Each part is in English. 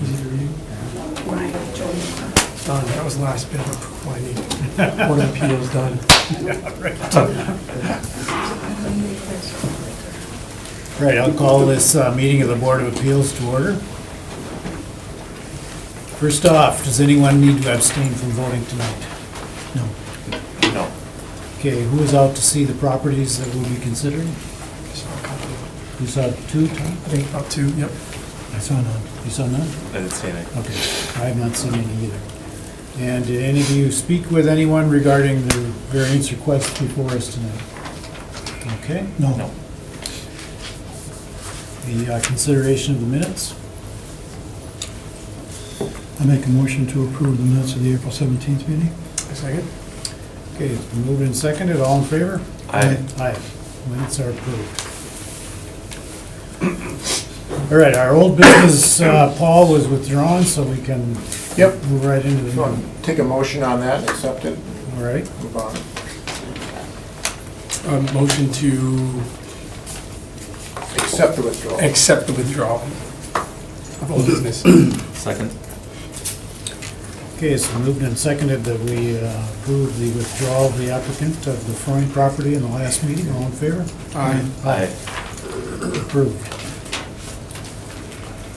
Easy to read. Done, that was the last bit of approval I need. Board of Appeals done. Right, I'll call this meeting of the Board of Appeals to order. First off, does anyone need to abstain from voting tonight? No. No. Okay, who is out to see the properties that we'll be considering? Saw a couple. You saw two, Tom? I think about two, yep. I saw none. You saw none? I didn't see any. Okay, I have not seen any either. And did any of you speak with anyone regarding the variance request before us tonight? Okay? No. The consideration of the minutes? I make a motion to approve the minutes of the April 17th meeting. A second? Okay, it's been moved and seconded, all in favor? Aye. Aye. Minutes are approved. All right, our old business, Paul, was withdrawn, so we can move right into the So, new. take a motion on that, and accept it, All right, move on. Motion to Accept the withdrawal. accept the withdrawal of old business. Second? okay, it's been moved and seconded that we approve the withdrawal of the applicant of the Freund property in the last meeting, all in favor? Aye. Aye. Approved.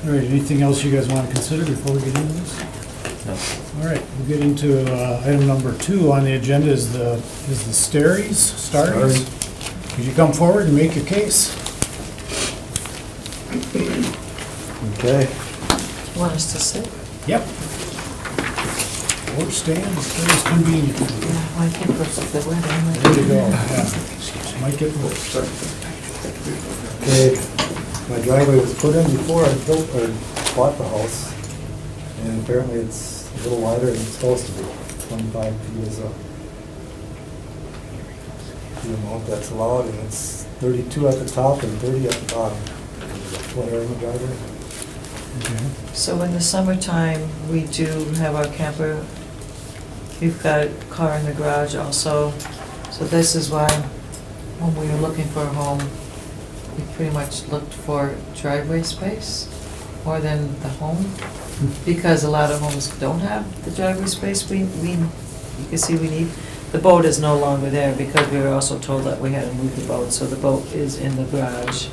All right, anything else you guys want to consider before we get into this? No. All right, we'll get into item number 2 on the agenda is the Starries. Could you come forward and make your case? Okay. Want us to sit? Yep. Or stand, as convenient. Yeah, I think this is the wedding. There you go, yeah. Might get worse. Okay, my driveway was put in before I built or bought the house, and apparently it's a little wider than it's supposed to be. 25 feet is the amount that's allowed, and it's 32 at the top and 30 at the bottom. Footer in the driveway. Okay. So in the summertime, we do have our camper. We've got a car in the garage also. So this is why, when we were looking for a home, we pretty much looked for driveway space more than the home. Because a lot of homes don't have the driveway space you can see we need. The boat is no longer there because we were also told that we had to move the boat, so the boat is in the garage.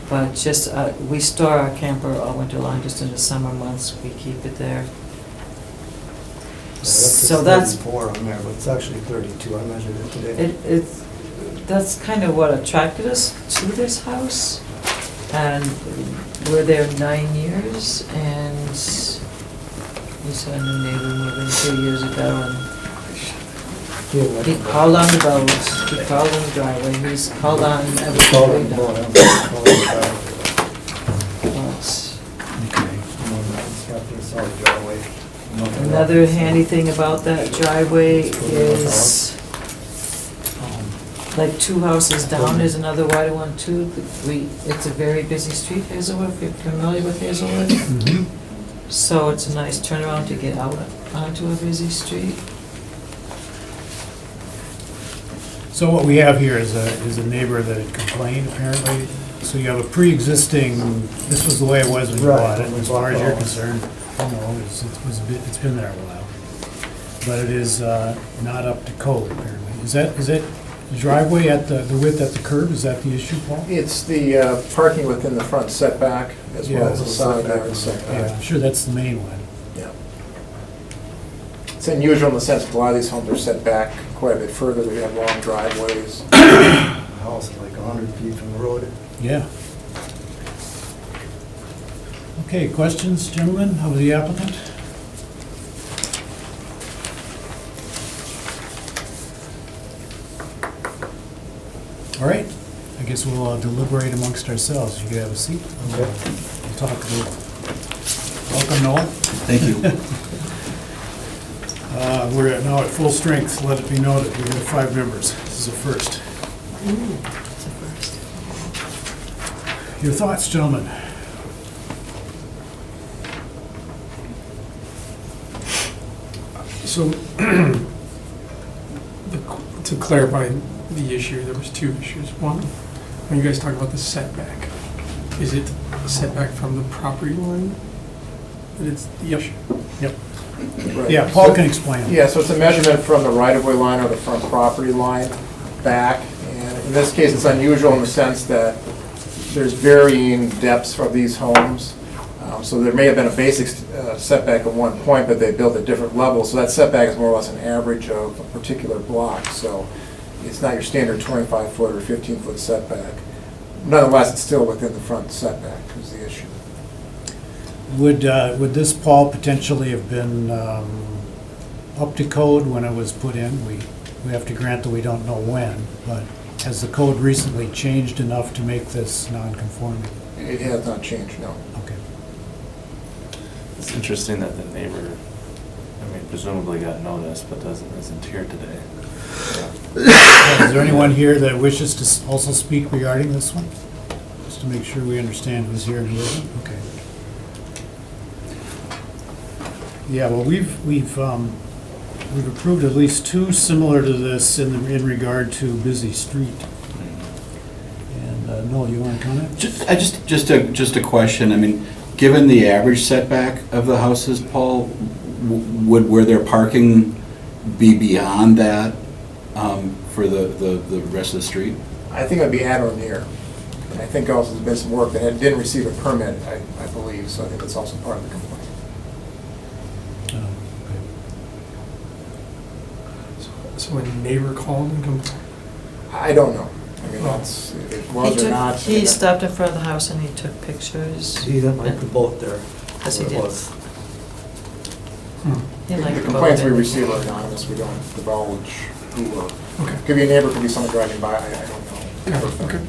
But just, we store our camper all winter long, just in the summer months, we keep it there. So that's, 34 on there, but it's actually 32. I measured it today. that's kind of what attracted us to this house. And we're there 9 years, and we saw a new neighbor move in 2 years ago, and he called on the boat, he called on the driveway, he's called on Call everything it we've the boat, done. I'm gonna call it the driveway. But Okay. And then it's got the solid driveway. Nothing another else. handy thing about that driveway is, like 2 houses down, there's another wider one too. It's a very busy street, Hazelwood, if you're familiar with Hazelwood. Mhm. So it's a nice turnaround to get out onto a busy street. So what we have here is a neighbor that had complained apparently. So you have a pre-existing, this was the way it was when you Right, bought it, when we as bought far as the you're house. concerned. No, it's been there a while. But it is not up to code apparently. Is that driveway at the width at the curb, is that the issue, Paul? It's the parking within the front setback, as well Yeah, as the the side setback. yard Yeah, setback. I'm sure that's the main one. Yeah. It's unusual in the sense that a lot of these homes are set back quite a bit further, they have long driveways. The house is like 100 feet from the road. Yeah. Okay, questions, gentlemen, of the applicant? All right, I guess we'll deliberate amongst ourselves. You could have a seat. We'll talk a little. Welcome, Noel. Thank you. We're now at full strength, let it be noted, we have 5 members. This is a first. It's a first. Your thoughts, gentlemen? So, to clarify the issue, there was 2 issues. One, when you guys talk about the setback, Is it setback from the property line? That it's the issue? Yep. Right. Yeah, Paul can explain. Yeah, so it's a measurement from the right-of-way line or the front property line back. And in this case, it's unusual in the sense that there's varying depths of these homes. So there may have been a basic setback at one point, but they built at different levels. So that setback is more or less an average of a particular block. So it's not your standard 25-foot or 15-foot setback. Nonetheless, it's still within the front setback is the issue. Would this, Paul, potentially have been up to code when it was put in? We have to grant that we don't know when, but has the code recently changed enough to make this non-conforming? It has not changed, no. Okay. It's interesting that the neighbor, I mean, presumably got notice, but isn't here today. Is there anyone here that wishes to also speak regarding this one? Just to make sure we understand who's here and who isn't? Okay. Yeah, well, we've approved at least two similar to this in regard to Busy Street. And Noel, you want to comment? Just a question. I mean, given the average setback of the houses, Paul, would where their parking be beyond that for the rest of the street? I think it'd be at or near. And I think also there's been some work that didn't receive a permit, I believe, so I think that's also part of the complaint. Oh, So a neighbor called and complained? I don't know. I mean, that's, if it was or not. He stopped in front of the house and he took pictures. He didn't like the boat there. Yes, he where it did. was. He liked The the complaints we boat. receive are anonymous, we don't divulge who or, Okay. could be a neighbor, could be someone driving by, I don't know. Yeah, okay.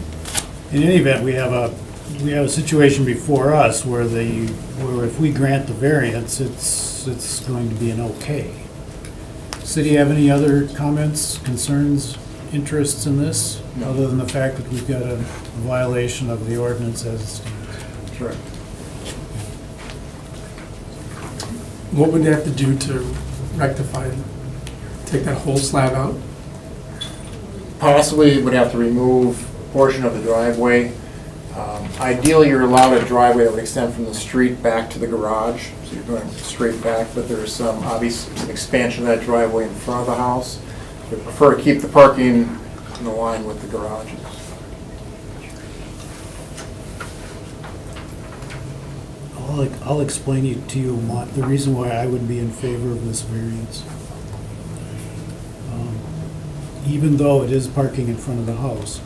In any event, we have a situation before us where if we grant the variance, it's going to be an okay. City have any other comments, concerns, interests in this? No. Other than the fact that we've got a violation of the ordinance as it stands? Sure. What would they have to do to rectify, take that whole slab out? Possibly would have to remove a portion of the driveway. Ideally, you're allowed a driveway that would extend from the street back to the garage, so you're going straight back, but there's some obvious expansion of that driveway in front of the house. We prefer to keep the parking in line with the garages. I'll explain to you the reason why I would be in favor of this variance. Even though it is parking in front of the house,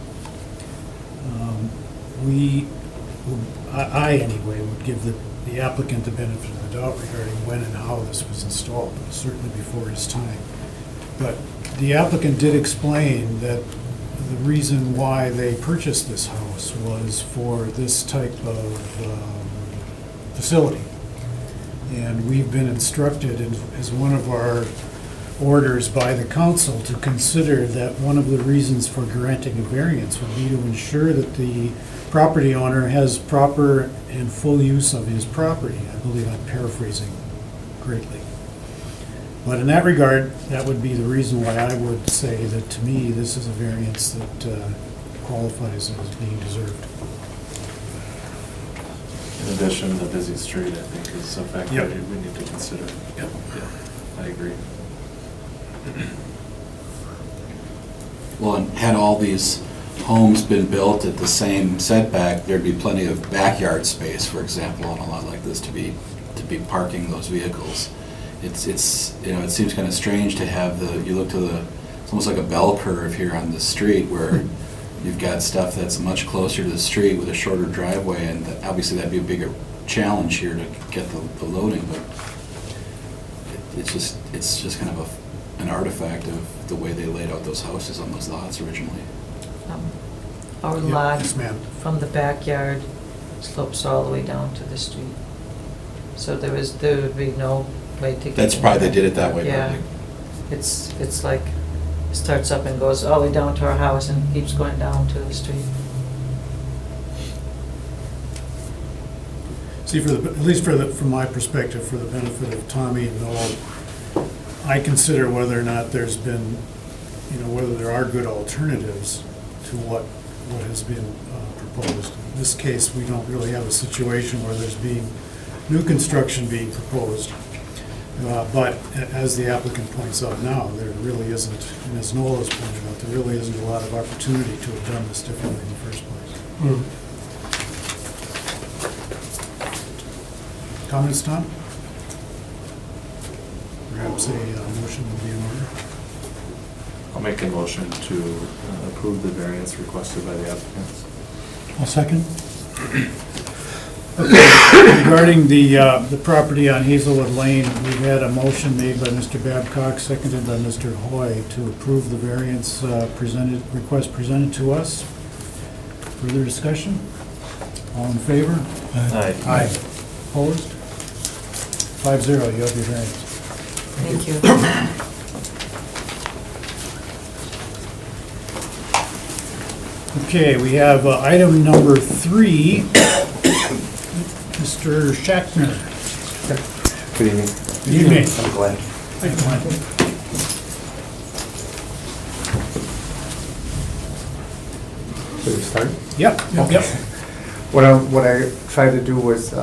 I anyway would give the applicant the benefit of the doubt regarding when and how this was installed, certainly before his time. But the applicant did explain that the reason why they purchased this house was for this type of facility. And we've been instructed as one of our orders by the council to consider that one of the reasons for granting a variance would be to ensure that the property owner has proper and full use of his property. I believe I'm paraphrasing greatly. But in that regard, that would be the reason why I would say that to me, this is a variance that qualifies as being deserved. In addition, the busy street, I think, is a factor Yep. we need to consider. Yep. I agree. Well, and had all these homes been built at the same setback, there'd be plenty of backyard space, for example, on a lot like this to be parking those vehicles. It's you know, it seems kind of strange to have you look to it's almost like a bell curve here on the street where you've got stuff that's much closer to the street with a shorter driveway, and obviously that'd be a bigger challenge here to get the loading, but it's just kind of an artifact of the way they laid out those houses on those lots originally. Our Yeah, lot yes, ma'am. from the backyard slopes all the way down to the street. So there would be no way to get. That's in probably, there. they did it that way, Yeah, probably. it's like, starts up and goes all the way down to our house and keeps going down to the street. See, at least from my perspective, for the benefit of Tommy and Noel, I consider whether or not there's been, whether there are good alternatives to what has been proposed. this case, we don't really have a situation where there's new construction being proposed. But as the applicant points out now, there really isn't, and as Noel has pointed out, there really isn't a lot of opportunity to have done this differently in the first place. Hmm. Comments, Tom? Perhaps a motion would be in order. I'll make a motion to approve the variance requested by the applicants. I'll second. Regarding the property on Hazelwood Lane, we've had a motion made by Mr. Babcock, seconded by Mr. Hoy, to approve the variance request presented to us. Further discussion? All in favor? Aye. Opposed? 5-0, you have your variance. Thank you. Okay, we have item number 3, Mr. Shackner. Good evening. Good evening. I'm Glenn. Hi, Glenn. Should we start? Yep, yep. What I tried to do was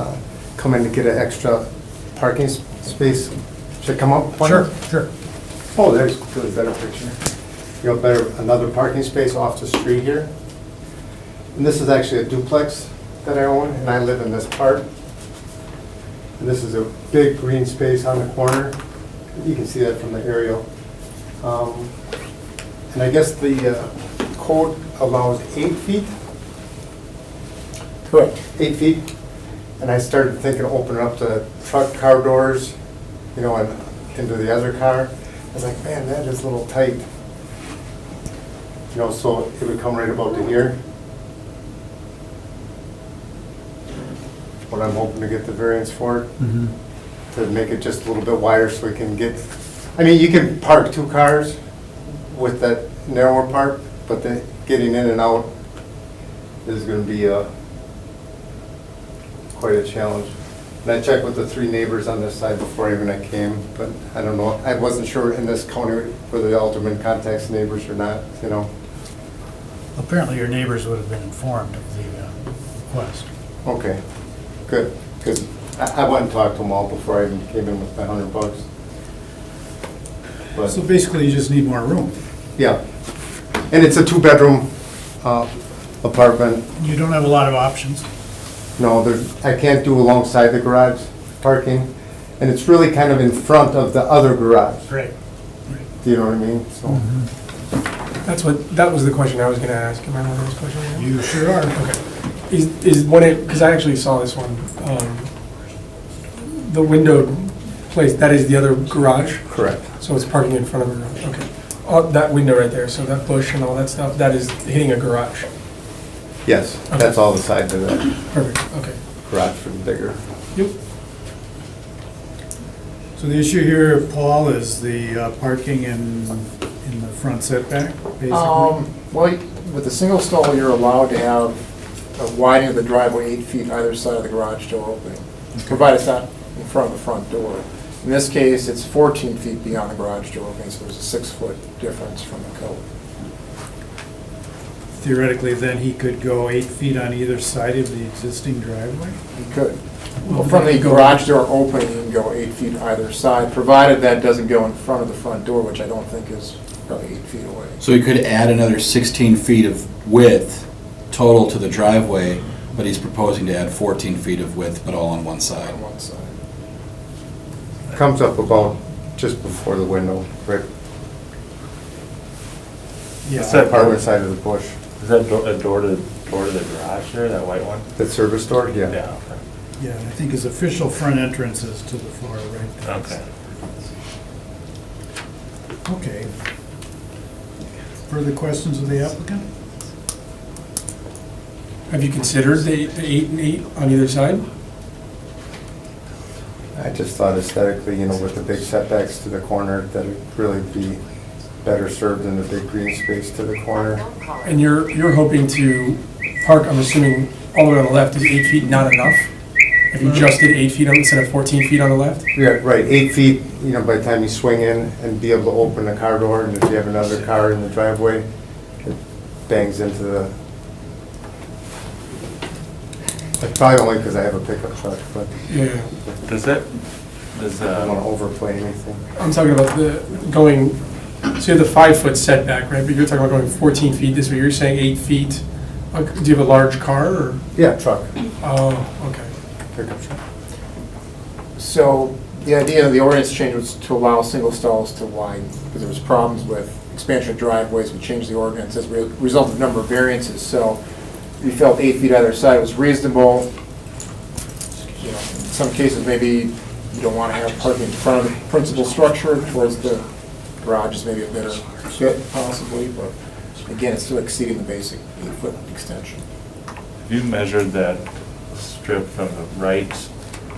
come in to get an extra parking space. Should I come up? one? Sure. Oh, there's a better picture. You know, another parking space off the street here. And this is actually a duplex that I own, and I live in this part. And this is a big green space on the corner. You can see that from the aerial. And I guess the code allows 8 feet. Correct. 8 feet. And I started thinking of opening up the truck car doors, you know, and into the other car. I was like, man, that is a little tight. You know, so it would come right about to here. What I'm hoping to get the variance for, to make it just a little bit wider so we can get, I mean, you can park 2 cars with that narrower part, but the getting in and out is gonna be quite a challenge. And I checked with the 3 neighbors on this side before even I came, but I don't know, I wasn't sure in this county whether the alderman contacts neighbors or not, you know. Apparently your neighbors would have been informed of the request. Okay, good, because I went and talked to them all before I even came in with my $100. So But, basically, you just need more room. yeah, and it's a 2-bedroom apartment. You don't have a lot of options. No, I can't do alongside the garage parking, and it's really kind of in front of the other garage. Right. Do you know what I mean? So, That was the question I was gonna ask. Am I on this question right now? You sure are. Okay. Is when it, because I actually saw this one, the window place, that is the other garage? correct. So it's parking in front of a garage, okay. That window right there, so that bush and all that stuff, that is hitting a garage. Yes, that's all the sides of the Perfect, okay. garage for the bigger. Yep. So the issue here, Paul, is the parking in the front setback, basically? Well, with a single stall, you're allowed to have a widening of the driveway 8 feet either side of the garage door opening, provided it's not in front of the front door. In this case, it's 14 feet beyond the garage door opening, so there's a 6-foot difference from the code. Theoretically, then, he could go 8 feet on either side of the existing driveway? You could. Well, from the garage door opening, you can go 8 feet either side, provided that doesn't go in front of the front door, which I don't think is probably 8 feet away. So he could add another 16 feet of width total to the driveway, but he's proposing to add 14 feet of width, but all on one side. On one side. Comes up about just before the window, right? Yeah. That part on the side of the bush. Is that a door to the garage there, that white one? That service door, yeah. Yeah, okay. Yeah, I think his official front entrance is to the far right there. Okay. Okay. Further questions of the applicant? Have you considered the 8 and 8 on either side? I just thought aesthetically, you know, with the big setbacks to the corner, that it'd really be better served in the big green space to the corner. And you're hoping to park, I'm assuming, all the way on the left, is 8 feet not enough? If you just did 8 feet instead of 14 feet on the left? Yeah, right, 8 feet, you know, by the time you swing in and be able to open the car door, and if you have another car in the driveway, it bangs into the Probably only because I have a pickup truck, but Yeah, Does that, does, I don't want to overplay anything. I'm talking about the going, so you have the 5-foot setback, right? But you're talking about going 14 feet this way, you're saying 8 feet. Do you have a large car or? Yeah, truck, Oh, okay. pickup truck. So the idea of the ordinance change was to allow single stalls to widen, because there was problems with expansion of driveways. We changed the ordinance as a result of a number of variances. So we felt 8 feet either side was reasonable. You know, in some cases, maybe you don't want to have parking in front of the principal structure towards the garage is maybe a better fit possibly, but again, it's still exceeding the basic 8-foot extension. have you measured that strip from the right,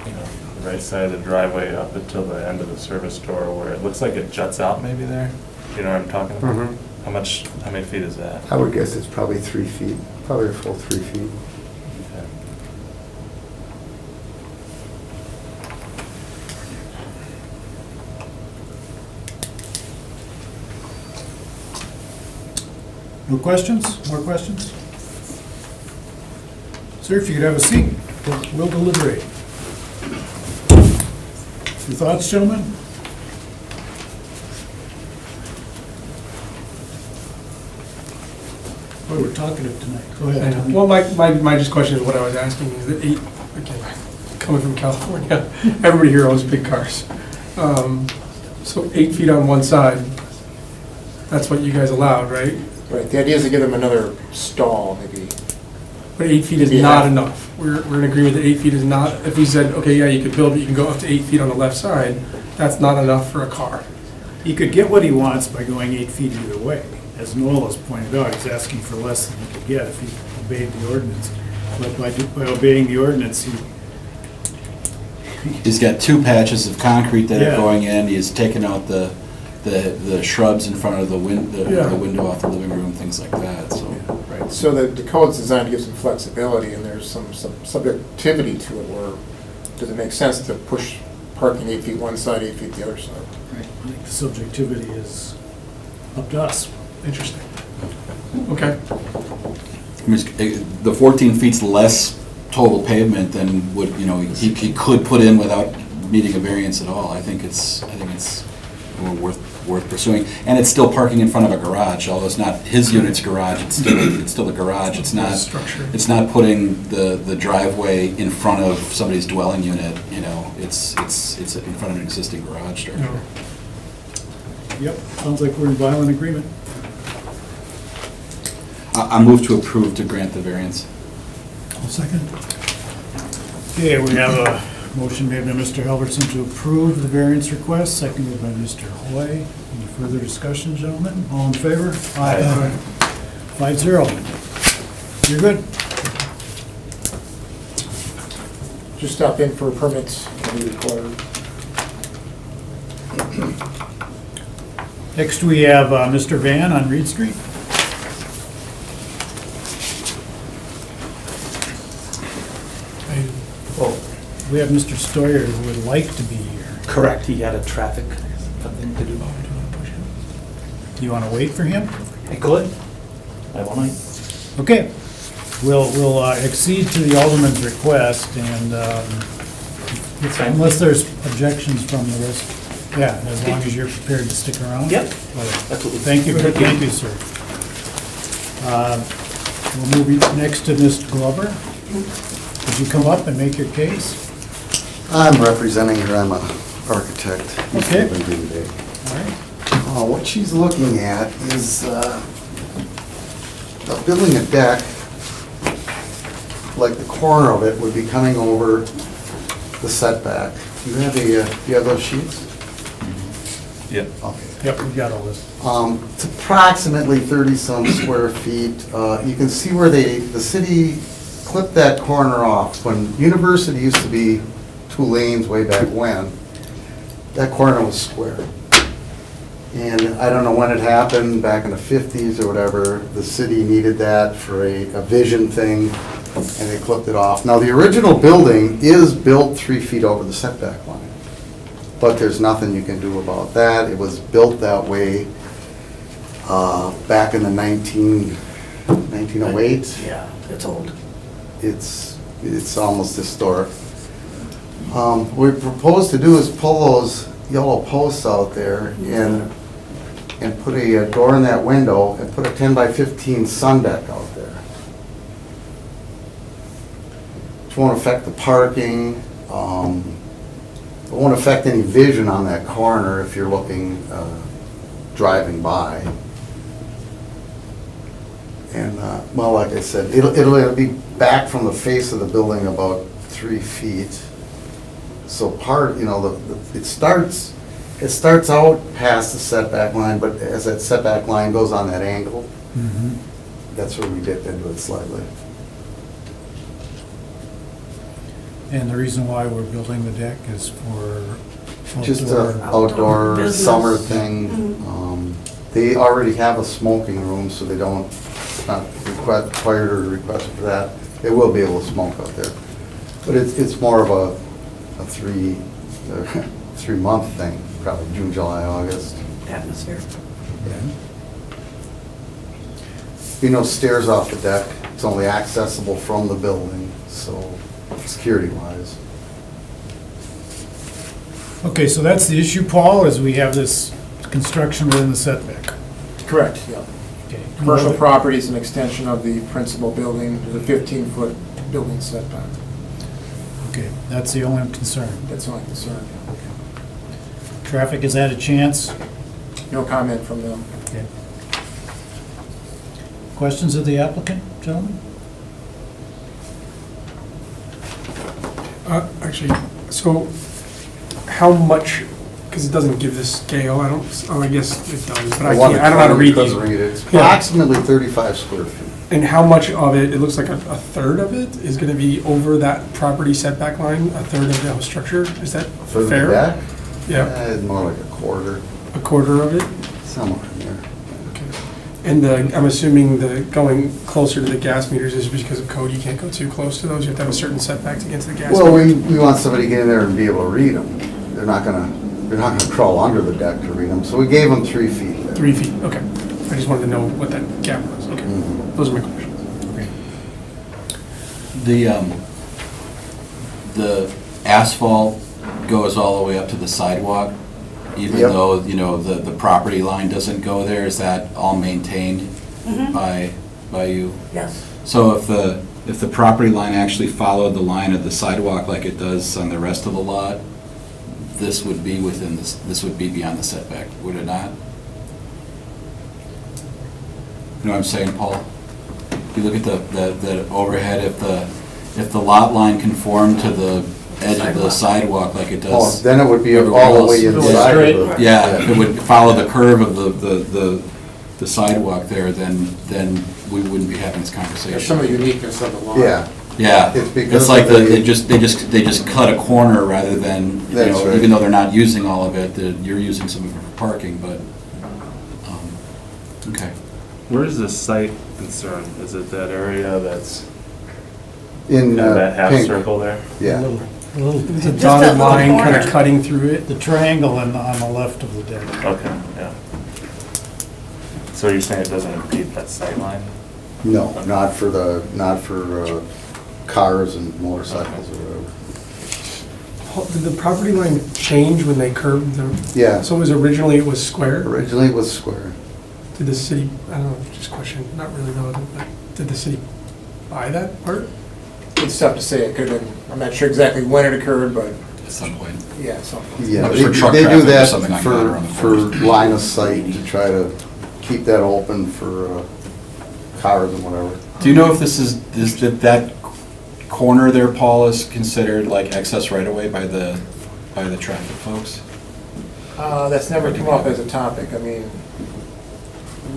you know, the right side of the driveway up until the end of the service door where it looks like it juts out maybe there? You know what I'm talking about? Mhm. How many feet is that? I would guess it's probably 3 feet, probably a full 3 feet. Okay. No questions? More questions? Sir, if you could have a seat, we'll deliberate. Your thoughts, gentlemen? Boy, we're talkative tonight. Go ahead, Tommy. Well, my just question is what I was asking is that 8, again, coming from California, everybody here owns big cars. So 8 feet on one side, that's what you guys allowed, right? Right, the idea is to give them another stall, maybe. But 8 feet is Yeah. not enough. We're in agreement that 8 feet is not, if we said, okay, yeah, you could build it, you can go up to 8 feet on the left side, that's not enough for a car. He could get what he wants by going 8 feet either way. As Noel has pointed out, he's asking for less than he could get if he obeyed the ordinance. But by obeying the ordinance, He's got 2 patches of concrete that Yeah. are going in, he's taken out the shrubs in front of the Yeah. window off the living room, things like that, so. Right, so the code's designed to give some flexibility, and there's some subjectivity to it, where does it make sense to push parking 8 feet one side, 8 feet the other side? I think the subjectivity is up to us. Interesting. Okay. I mean, the 14 feet's less total pavement than would, you know, he could put in without needing a variance at all. I think it's worth pursuing. And it's still parking in front of a garage, although it's not his unit's garage, it's still a garage. It's not, Structure. it's not putting the driveway in front of somebody's dwelling unit, you know, it's in front of an existing garage structure. No. Yep, sounds like we're in violent agreement. I move to approve to grant the variance. I'll second. Okay, we have a motion made by Mr. Halverson to approve the variance request, seconded by Mr. Hoy. Any further discussion, gentlemen? All in favor? Aye. 5-0. You're good? Just stop in for permits, when required. Next, we have Mr. Van on Reed Street. We have Mr. Stoyer who would like to be here. Correct, he had a traffic thing to do. Do you want to wait for him? I could. I won't. Okay, we'll accede to the Alderman's request, and fine. unless there's objections from the rest, yeah, as long as you're prepared to stick around. Yep. All right. Absolutely. Thank you, thank you, sir. We'll move next to Mr. Glover. Would you come up and make your case? I'm representing her, I'm an architect. Okay. Live in Green Bay. All right. What she's looking at is building a deck, like the corner of it would be coming over the setback. Do you have those sheets? Yep. Okay. Yep, we got all this. It's approximately 30-some square feet. You can see where the city clipped that corner off. When University used to be 2 lanes way back when, that corner was square. And I don't know when it happened, back in the 50s or whatever, the city needed that for a vision thing, and they clipped it off. Now, the original building is built 3 feet over the setback line, but there's nothing you can do about that. It was built that way back in the 1908. Yeah, it's old. It's It's almost historic. What we propose to do is pull those yellow posts out there and put a door in that window and put a 10 by 15 sun deck out there. Which won't affect the parking, it won't affect any vision on that corner if you're looking, driving by. And, well, like I said, it'll be back from the face of the building about 3 feet. So it starts out past the setback line, but as that setback line goes on that angle, that's where we dip into it slightly. And the reason why we're building the deck is for Just an outdoor business. summer thing. They already have a smoking room, so they don't, it's not required or requested for that. They will be able to smoke out there. But it's more of a 3-month thing, probably June, July, August. Atmosphere. Be no stairs off the deck. It's only accessible from the building, so security-wise. Okay, so that's the issue, Paul, is we have this construction within the setback. Correct, yeah. Okay. Commercial property is an extension of the principal building, there's a 15-foot building setback. Okay, that's the only concern. That's my concern. Traffic has had a chance. No comment from them. Okay. Questions of the applicant, gentlemen? Actually, so how much, because it doesn't give the scale, I guess it does, but I don't know how to read these. It's Yeah. approximately 35 square feet. And how much of it, it looks like a third of it is gonna be over that property setback line, a third of the structure, is that For the fair? deck? Yeah, More like a quarter, a quarter of it? somewhere in there. Okay. And I'm assuming the going closer to the gas meters is because of code, you can't go too close to those, you have to have a certain setbacks against the gas. Well, meter. we want somebody to get in there and be able to read them. They're not gonna crawl under the deck to read them, so we gave them 3 feet there. 3 feet, okay. I just wanted to know what that gap was, okay. Mhm. Those are my questions. The asphalt goes all the way up to the sidewalk, even Yep. though, the property line doesn't go there. Is that all maintained by you? Yes. So if the property line actually followed the line of the sidewalk like it does on the rest of the lot, this would be this would be beyond the setback, would it not? You know what I'm saying, Paul? If you look at the overhead, if the lot line conformed to the edge of the sidewalk like it Oh, does. then it would be everywhere all the else. way inside straight. of the... Yeah, if it would follow the curve of the sidewalk there, then we wouldn't be having this conversation. There's some of the uniqueness of the lot. Yeah, Yeah, It's because it's like of the- they just cut a corner rather than, That's right. even though they're not using all of it, you're using some of it for parking, but, okay. Where is this site concerned? Is it that area that's, in that half pink. circle there? Yeah. It's a Just dotted that little line kind of corner. cutting through it. The triangle on the left of the deck. Okay, yeah. So you're saying it doesn't impede that sight line? No, not for cars and motorcycles or whatever. Did the property line change when they curved the? Yeah. So originally it was square? Originally it was square. Did the city, I don't know, just question, not really relevant, but did the city buy that part? It's tough to say, it could have been, I'm not sure exactly when it occurred, but At some point. yeah, something. Yeah, It was for truck they do traffic or that something like that around the for corner. line of sight, to try to keep that open for cars and whatever. Do you know if that corner there, Paul, is considered like excess right-of-way by the traffic folks? That's never come up as a topic, I mean,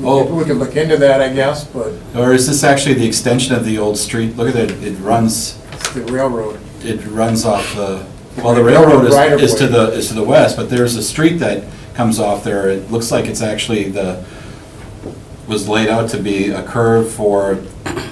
Oh. we could look into that, I guess, but Or is this actually the extension of the old street? Look at it, it runs it's the railroad. off the, well, the railroad Right of is to way. the west, but there's a street that comes off there. It looks like it's actually was laid out to be a curve for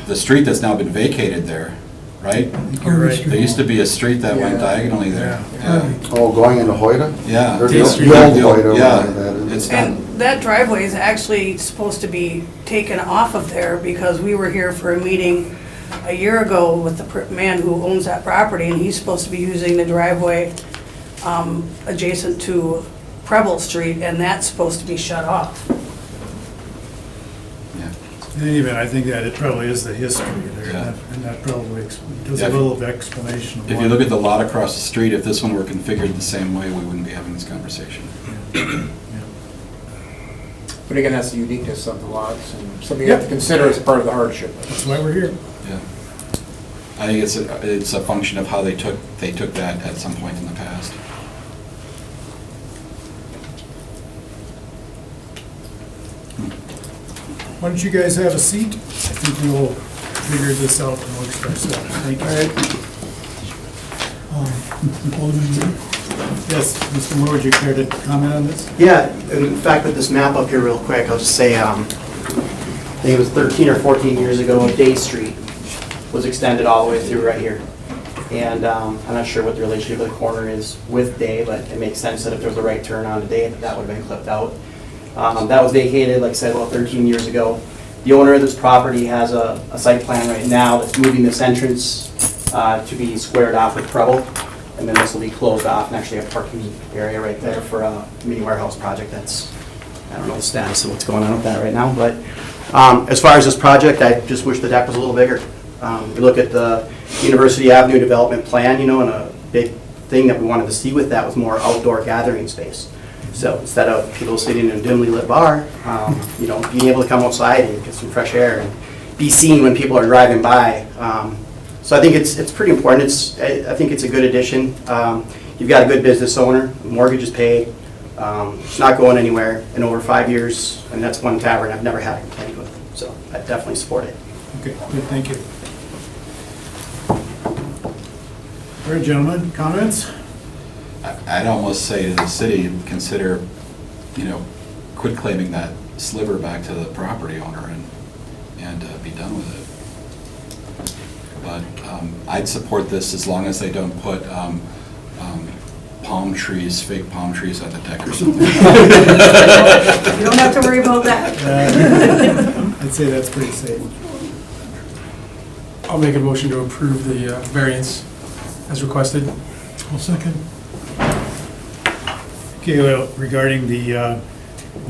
the street that's now been vacated there, right? You're right. There used to be a street that went Yeah. diagonally there. Yeah. Oh, going into Hoyda? Yeah. Or Day the Street. the old The old- Hoyda, yeah. whatever that is. It's not, And that driveway is actually supposed to be taken off of there because we were here for a meeting a year ago with the man who owns that property, and he's supposed to be using the driveway adjacent to Preble Street, and that's supposed to be shut off. In any event, I think that it probably is the history there, Yeah. and that probably does Yeah, a if- little of explanation of If why. you look at the lot across the street, if this one were configured the same way, we wouldn't be having this conversation. But again, that's the uniqueness of the lots and something you have to consider as part of the hardship. That's why we're here. Yeah. I think it's a function of how they took that at some point in the past. Why don't you guys have a seat? I think we'll figure this out amongst ourselves. Thank you. Alderman Moore? Yes, Mr. Moore, would you care to comment on this? Yeah, in fact, with this map up here real quick, I'll just say, I think it was 13 or 14 years ago, Day Street was extended all the way through right here. And I'm not sure what the relationship of the corner is with Day, but it makes sense that if there was a right turn on Day, that would have been clipped out. That was vacated, like I said, about 13 years ago. The owner of this property has a site plan right now that's moving this entrance to be squared off with Preble. And then this will be closed off and actually a parking area right there for a mini warehouse project that's, I don't know the status of what's going on with that right now, but as far as this project, I just wish the deck was a little bigger. We look at the University Avenue development plan, you know, and a big thing that we wanted to see with that was more outdoor gathering space. So instead of people sitting in a dimly lit bar, you know, being able to come outside and get some fresh air and be seen when people are driving by. So I think it's pretty important. I think it's a good addition. You've got a good business owner, mortgage is paid, it's not going anywhere in over 5 years, and that's one tavern I've never had a complaint with. So I definitely support it. Okay, good, thank you. All right, gentlemen, comments? I'd almost say to the city, consider, you know, quit claiming that sliver back to the property owner and be done with it. But I'd support this as long as they don't put palm trees, fake palm trees on the deck or something. You don't have to worry about that. I'd say that's pretty safe. I'll make a motion to approve the variance as requested. I'll second. Okay, well, regarding the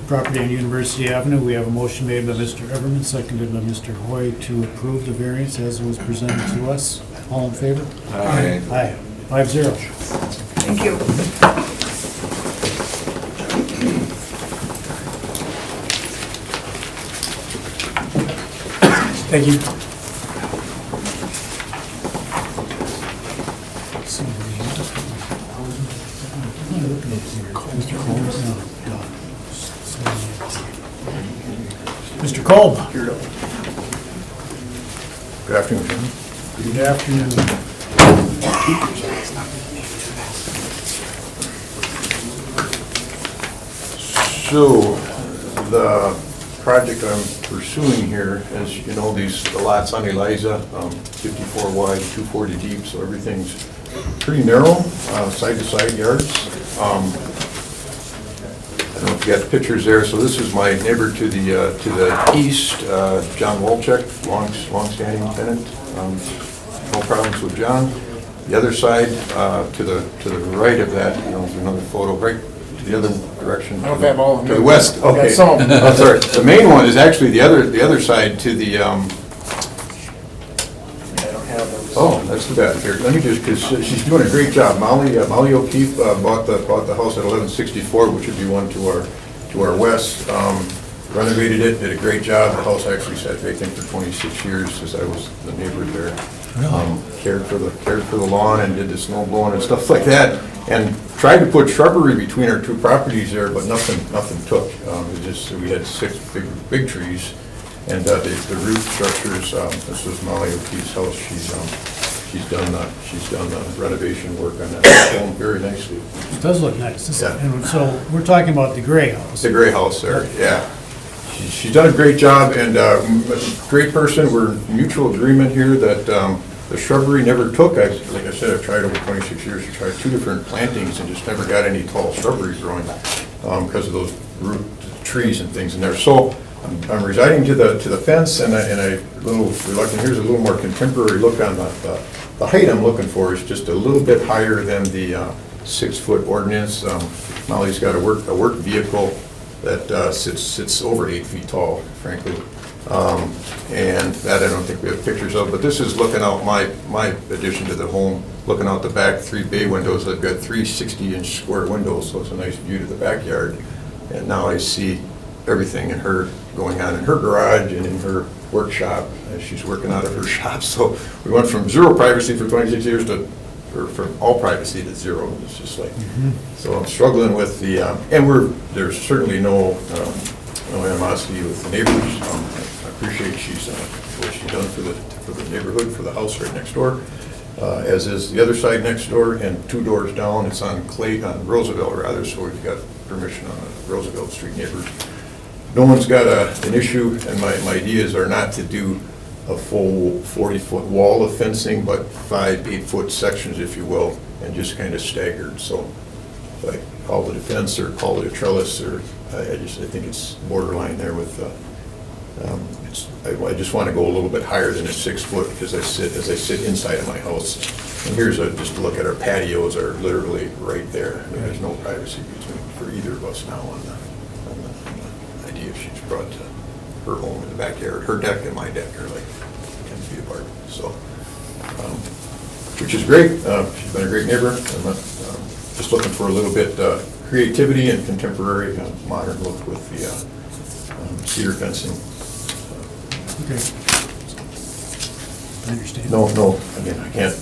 property on University Avenue, we have a motion made by Mr. Everman, seconded by Mr. Hoy to approve the variance as was presented to us. All in favor? Aye. Aye. 5-0. Thank you. Thank you. Mr. Kolb. Good afternoon, Jim. Good afternoon. So, the project I'm pursuing here, as you know, the lots on Eliza, 54 wide, 240 deep, so everything's pretty narrow, side-to-side yards. I don't know if you got pictures there, so this is my neighbor to the east, John Wolchek, long-standing tenant. No problems with John. The other side, to the right of that, you know, there's another photo, right to the other direction. I don't have all of them. To the west, I've got okay. some. Oh, sorry. The main one is actually the other side to the, I don't have those. oh, that's too bad. Here, let me just, because she's doing a great job. Molly O'Keefe bought the house at 1164, which would be one to our west. Renovated it, did a great job. The house actually sat vacant for 26 years as I was the neighbor there. Cared for the lawn and did the snow blowing and stuff like that. And tried to put shrubbery between our two properties there, but nothing took. It just, we had 6 big trees. And the roof structures, this was Molly O'Keefe's house. She's done renovation work on that home very nicely. It does look nice. Yeah. And so we're talking about the gray house. The gray house there, yeah. She's done a great job and great person. We're in mutual agreement here that the shrubbery never took. Like I said, I've tried over 26 years to try 2 different plantings and just never got any tall shrubbery growing because of those root trees and things in there. So I'm residing to the fence, and I, a little reluctant, here's a little more contemporary look on the height I'm looking for is just a little bit higher than the 6-foot ordinance. Molly's got a work vehicle that sits over 8 feet tall, frankly. And that I don't think we have pictures of, but this is looking out my addition to the home, looking out the back, 3 bay windows. I've got 3 60-inch square windows, so it's a nice view to the backyard. And now I see everything in her going on in her garage and in her workshop as she's working out of her shop. So we went from 0 privacy for 26 years to, or from all privacy to 0. It's just like, so I'm struggling with the, and there's certainly no animosity with the neighbors. I appreciate what she's done for the neighborhood, for the house right next door, as is the other side next door, and 2 doors down, it's on Roosevelt rather, so we've got permission on the Roosevelt Street neighbors. No one's got an issue, and my ideas are not to do a full 40-foot wall of fencing, but 5 8-foot sections, if you will, and just kind of staggered. So if I call it a fence or call it a trellis, or I think it's borderline there with. I just want to go a little bit higher than a 6-foot because as I sit inside of my house. And here's just to look at our patios are literally right there. There's no privacy between for either of us now on the idea she's brought to her home in the backyard. Her deck and my deck are like 10 feet apart. So, which is great. She's been a great neighbor. I'm just looking for a little bit creativity and contemporary modern look with the cedar fencing. Okay. I understand. No, again, I can't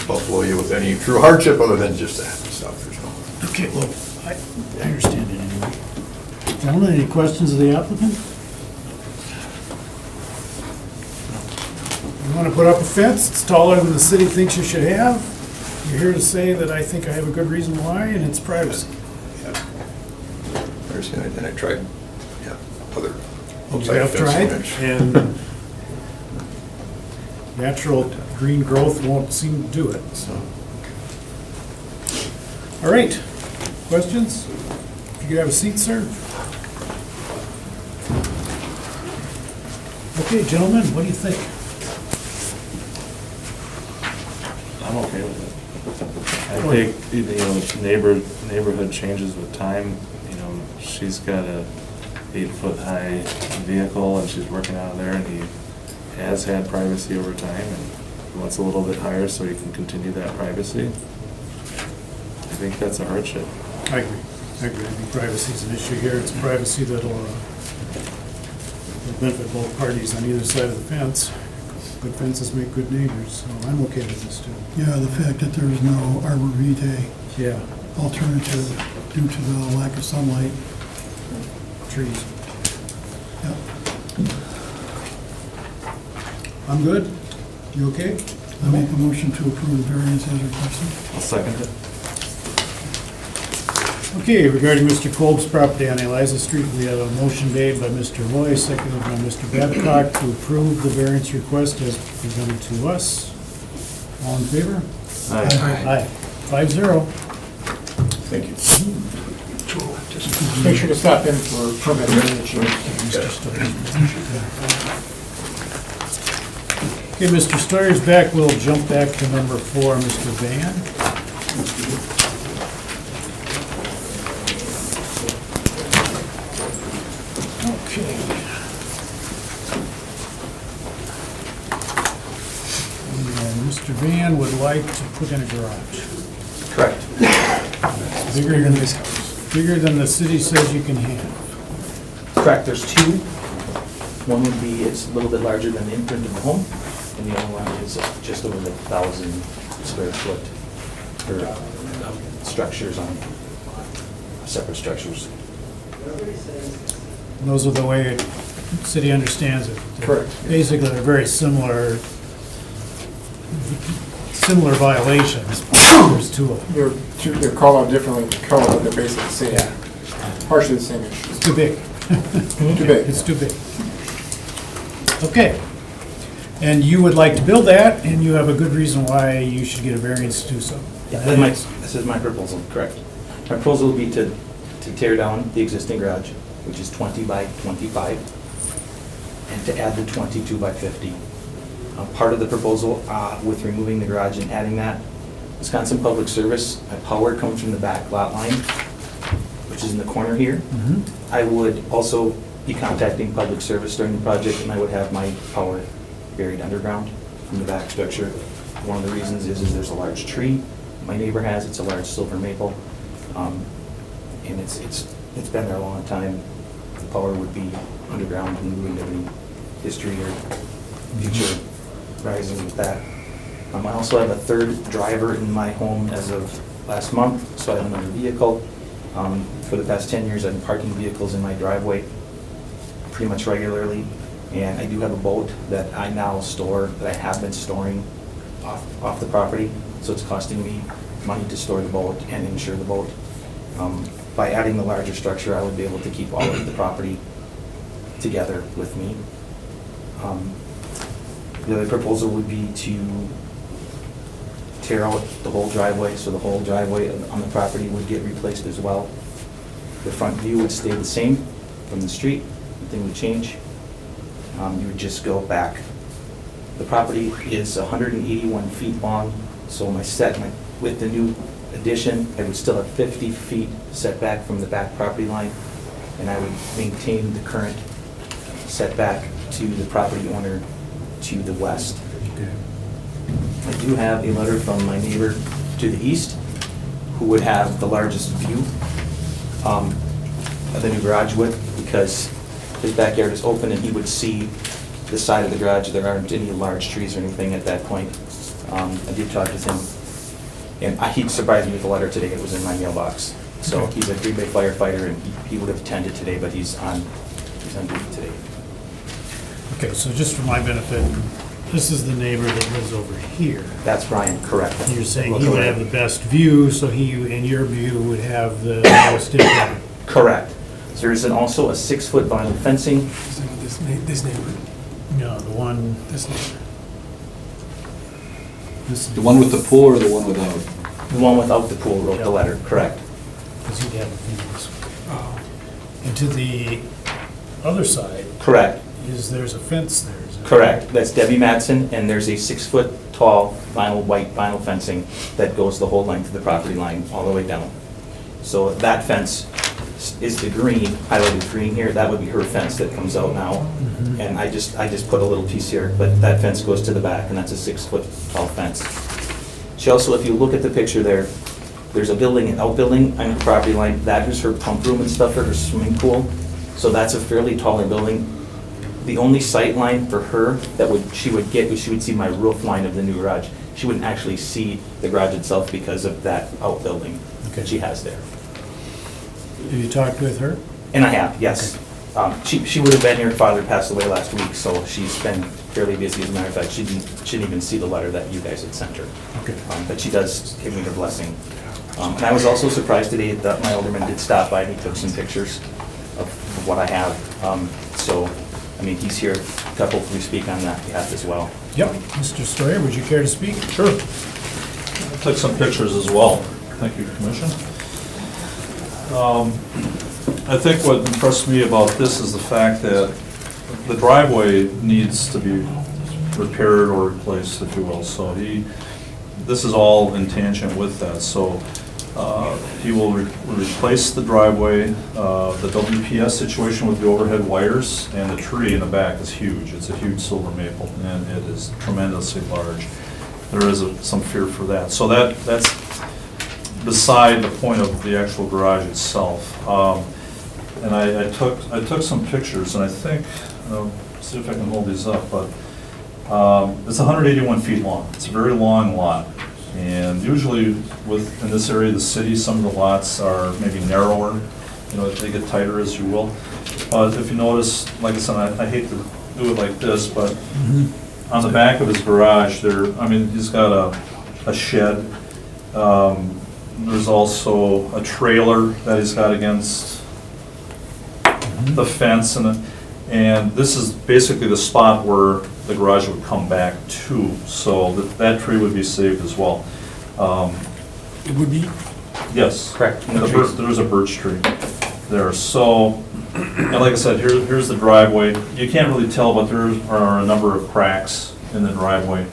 buffalo you with any true hardship other than just that stuff. There's no. Okay, well, I understand it anyway. Gentlemen, any questions of the applicant? You want to put up a fence, it's taller than the city thinks you should have. You're here to say that I think I have a good reason why, and it's privacy. Yeah. I understand it, and I tried, other. You have tried, and natural green growth won't seem to do it, so. All right, questions? If you could have a seat, sir. Okay, gentlemen, what do you think? I'm okay with it. I think, neighborhood changes with time. She's got a 8-foot-high vehicle, and she's working out of there, and he has had privacy over time, and he wants a little bit higher so he can continue that privacy. I think that's a hardship. I agree. I think privacy is an issue here. It's privacy that'll benefit both parties on either side of the fence. Good fences make good neighbors, so I'm okay with this too. Yeah, the fact that there is no arbor vitae Yeah, alternative due to the lack of sunlight. trees. Yep. I'm good. You okay? I make a motion to approve the variance as requested. I'll second it. Okay, regarding Mr. Kolb's property on Eliza Street, we have a motion made by Mr. Roy, seconded by Mr. Babcock to approve the variance request as presented to us. All in favor? Aye. 5-0. Thank you. Make sure to stop in for permit change. Okay, Mr. Stoyer's back. We'll jump back to number 4, Mr. Van. Okay. And Mr. Van would like to put in a garage. Correct. Bigger than the city says you can have. Correct, there's 2. One would be, it's a little bit larger than the imprint of the home, and the other one is just over 1,000 square foot for structures on separate structures. And those are the way the city understands it. Correct. Basically, they're very similar violations. There's 2 of them. They're called out differently in color, but they're basically the same, Yeah. partially the same issue. It's too big. Too big. It's too big. Okay. And you would like to build that, and you have a good reason why you should get a variance to do so. Yeah, this is my proposal, correct. My proposal would be to tear down the existing garage, which is 20 by 25, and to add the 22 by 50. Part of the proposal with removing the garage and adding that, Wisconsin Public Service, my power comes from the back lot line, which is in the corner here. I would also be contacting Public Service during the project, and I would have my power buried underground from the back structure. One of the reasons is there's a large tree my neighbor has, it's a large silver maple, and it's been there a long time. The power would be underground, and we wouldn't have any history or future rising with that. I also have a third driver in my home as of last month, so I have another vehicle. For the past 10 years, I've been parking vehicles in my driveway pretty much regularly, and I do have a boat that I now store, that I have been storing off the property, so it's costing me money to store the boat and insure the boat. By adding the larger structure, I would be able to keep all of the property together with me. The other proposal would be to tear out the whole driveway, so the whole driveway on the property would get replaced as well. The front view would stay the same from the street, nothing would change. You would just go back. The property is 181 feet long, so with the new addition, I would still have 50 feet setback from the back property line, and I would maintain the current setback to the property owner to the west. I do have a letter from my neighbor to the east, who would have the largest view of the new garage would, because his backyard is open and he would see the side of the garage. There aren't any large trees or anything at that point. I did talk with him, and he surprised me with the letter today. It was in my mailbox. So he's a Green Bay firefighter, and he would have attended today, but he's on duty today. Okay, so just for my benefit, this is the neighbor that lives over here. That's Brian, correct. And you're saying he would have the best view, so he, in your view, would have the most impact. Correct. There is also a 6-foot vinyl fencing. This neighbor, No, the one, this neighbor. The one with the pool or the one without? The one without the pool wrote the letter, correct. because he'd have a view this way. And to the other side, Correct, there's a fence there. Is that correct. That's Debbie Madsen, and there's a 6-foot tall white vinyl fencing that goes the whole length of the property line, all the way down. So that fence is the green, highlighted green here. That would be her fence that comes out now. And I just put a little piece here, but that fence goes to the back, and that's a 6-foot tall fence. She also, if you look at the picture there, there's a building, an outbuilding on the property line. That is her pump room and stuff for her swimming pool. So that's a fairly taller building. The only sight line for her that she would see my roof line of the new garage. She wouldn't actually see the garage itself because of that outbuilding that she has there. Have you talked with her? And I have, yes. She would have been here. Her father passed away last week, so she's been fairly busy. As a matter of fact, she didn't even see the letter that you guys had sent her. Okay. But she does give me her blessing. And I was also surprised today that my alderman did stop by and he took some pictures of what I have. So, I mean, he's here to hopefully speak on that behalf as well. Yep. Mr. Stoyer, would you care to speak? Sure. I took some pictures as well. Thank you, Commission. I think what impressed me about this is the fact that the driveway needs to be repaired or replaced, if you will. So this is all in tangent with that. So he will replace the driveway. The WPS situation with the overhead wires and the tree in the back is huge. It's a huge silver maple, and it is tremendously large. There is some fear for that. So that's beside the point of the actual garage itself. And I took some pictures, and I think, see if I can hold these up, but it's 181 feet long. It's a very long lot. And usually in this area of the city, some of the lots are maybe narrower, they get tighter, as you will. But if you notice, like I said, I hate to do it like this, but on the back of his garage he's got a shed. There's also a trailer that he's got against the fence, and this is basically the spot where the garage would come back to, so that tree would be saved as well. It would be? Yes. Correct. There's a birch tree there. So And like I said, here's the driveway. You can't really tell, but there are a number of cracks in the driveway.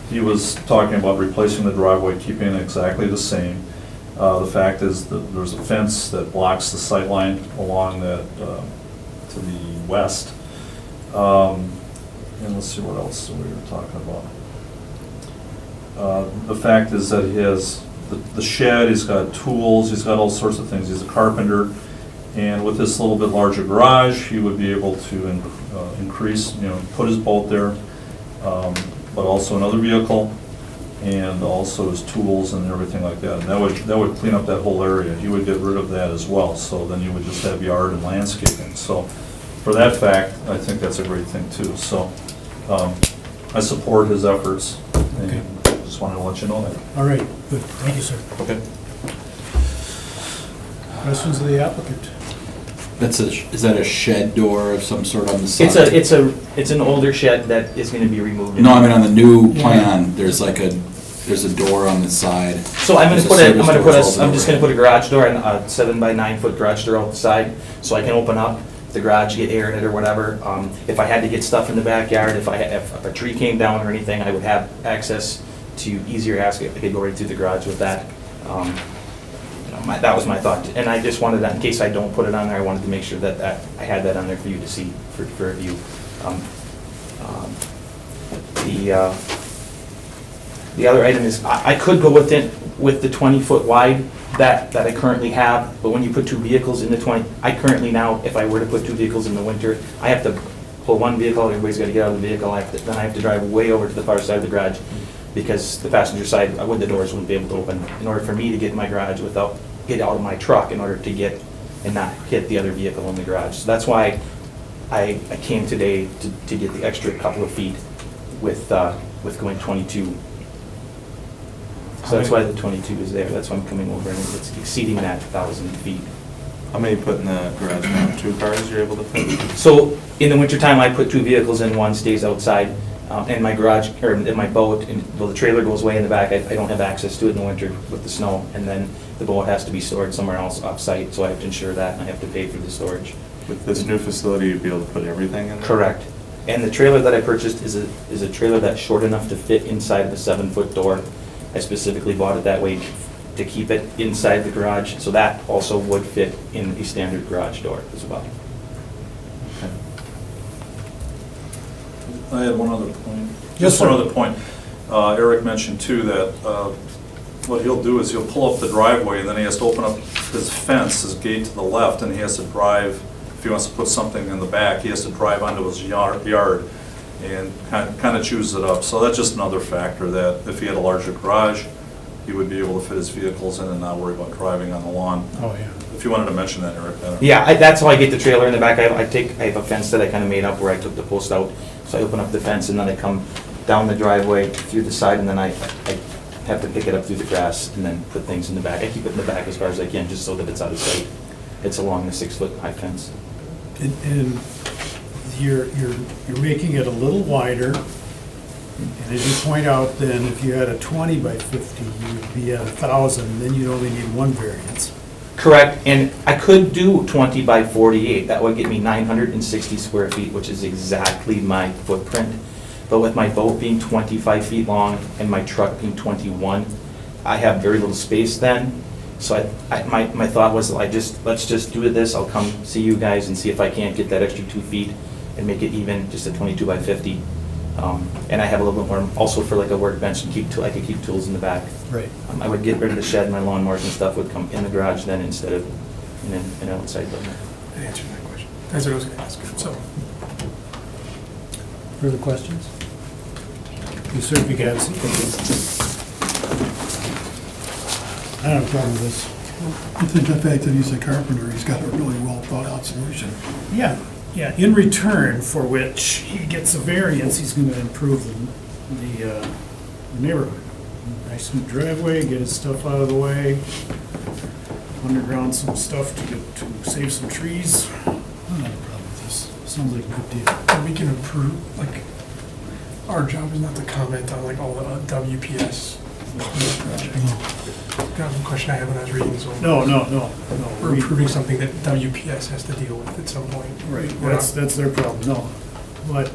He was talking about replacing the driveway, keeping it exactly the same. The fact is that there's a fence that blocks the sight line along that, to the west. And let's see what else we were talking about. The fact is that he has the shed, he's got tools, he's got all sorts of things. He's a carpenter. And with this little bit larger garage, he would be able to increase, put his boat there, but also another vehicle, and also his tools and everything like that. And that would clean up that whole area. He would get rid of that as well. So then you would just have yard and landscaping. So for that fact, I think that's a great thing too. So I support his efforts, and just wanted to let you know that. All right, good, thank you, sir. Okay. Questions of the applicant? Is that a shed door of some sort on the side? It's an older shed that is gonna be removed. No, I mean, on the new plan, there's a door on the side. So I'm just gonna put a garage door, and a 7-by-9 foot garage door out the side, so I can open up the garage, get air in it or whatever. If I had to get stuff in the backyard, if a tree came down or anything, I would have access to easier access. I could go right through the garage with that. That was my thought, and I just wanted that, in case I don't put it on there, I wanted to make sure that I had that on there for you to see, for review. The other item is, I could go with the 20-foot wide that I currently have, but when you put two vehicles in the 20, I currently now, if I were to put two vehicles in the winter, I have to pull one vehicle, everybody's got to get out of the vehicle, then I have to drive way over to the far side of the garage, because the passenger side, the doors wouldn't be able to open, in order for me to get in my garage get out of my truck in order to get and not hit the other vehicle in the garage. So that's why I came today to get the extra couple of feet with going 22. So that's why the 22 is there. That's why I'm coming over, and it's exceeding that 1,000 feet. How many you put in the garage now? 2 cars you're able to fit? So in the wintertime, I put 2 vehicles in, one stays outside. And my garage, or in my boat, the trailer goes way in the back. I don't have access to it in the winter with the snow. And then the boat has to be stored somewhere else off-site, so I have to insure that, and I have to pay for the storage. With this new facility, you'd be able to put everything in there? Correct. And the trailer that I purchased is a trailer that's short enough to fit inside of a 7-foot door. I specifically bought it that way to keep it inside the garage, so that also would fit in a standard garage door as well. I had one other point. Yes, Just one sir. other point. Eric mentioned too that what he'll do is he'll pull up the driveway, and then he has to open up his fence, his gate to the left, and he has to drive, if he wants to put something in the back, he has to drive onto his yard and kind of chews it up. So that's just another factor, that if he had a larger garage, he would be able to fit his vehicles in and not worry about driving on the lawn. Oh, yeah. If you wanted to mention that, Eric. Yeah, that's how I get the trailer in the back. I have a fence that I kind of made up where I took the post out. So I open up the fence, and then I come down the driveway through the side, and then I have to pick it up through the grass and then put things in the back. I keep it in the back as far as I can, just so that it's out of sight. It's along the 6-foot high fence. And you're making it a little wider, and as you point out, then if you had a 20 by 50, you'd be at 1,000, then you'd only need one variance. Correct, and I could do 20 by 48. That would get me 960 square feet, which is exactly my footprint. But with my boat being 25 feet long and my truck being 21, I have very little space then. So my thought was, let's just do this. I'll come see you guys and see if I can't get that extra 2 feet and make it even, just a 22 by 50. And I have a little bit more, also for like a workbench, and I could keep tools in the back. Right. I would get rid of the shed, my lawnmowers and stuff would come in the garage then instead of in an outside building. That answered my question. That's what I was going to ask. So, Further questions? You sir, if you can. I don't have a problem with this. I think the fact that he's a carpenter, he's got a really well thought out solution. Yeah, in return for which he gets a variance, he's going to improve the neighborhood. Nice new driveway, get his stuff out of the way, underground some stuff to save some trees. I don't have a problem with this. Sounds like a good deal. and we can approve, like, our job is not to comment on like all the WPS That was a question I had when I was reading this over. No. We're approving something that WPS has to deal with at some point. Right, We're not- that's their problem, no. But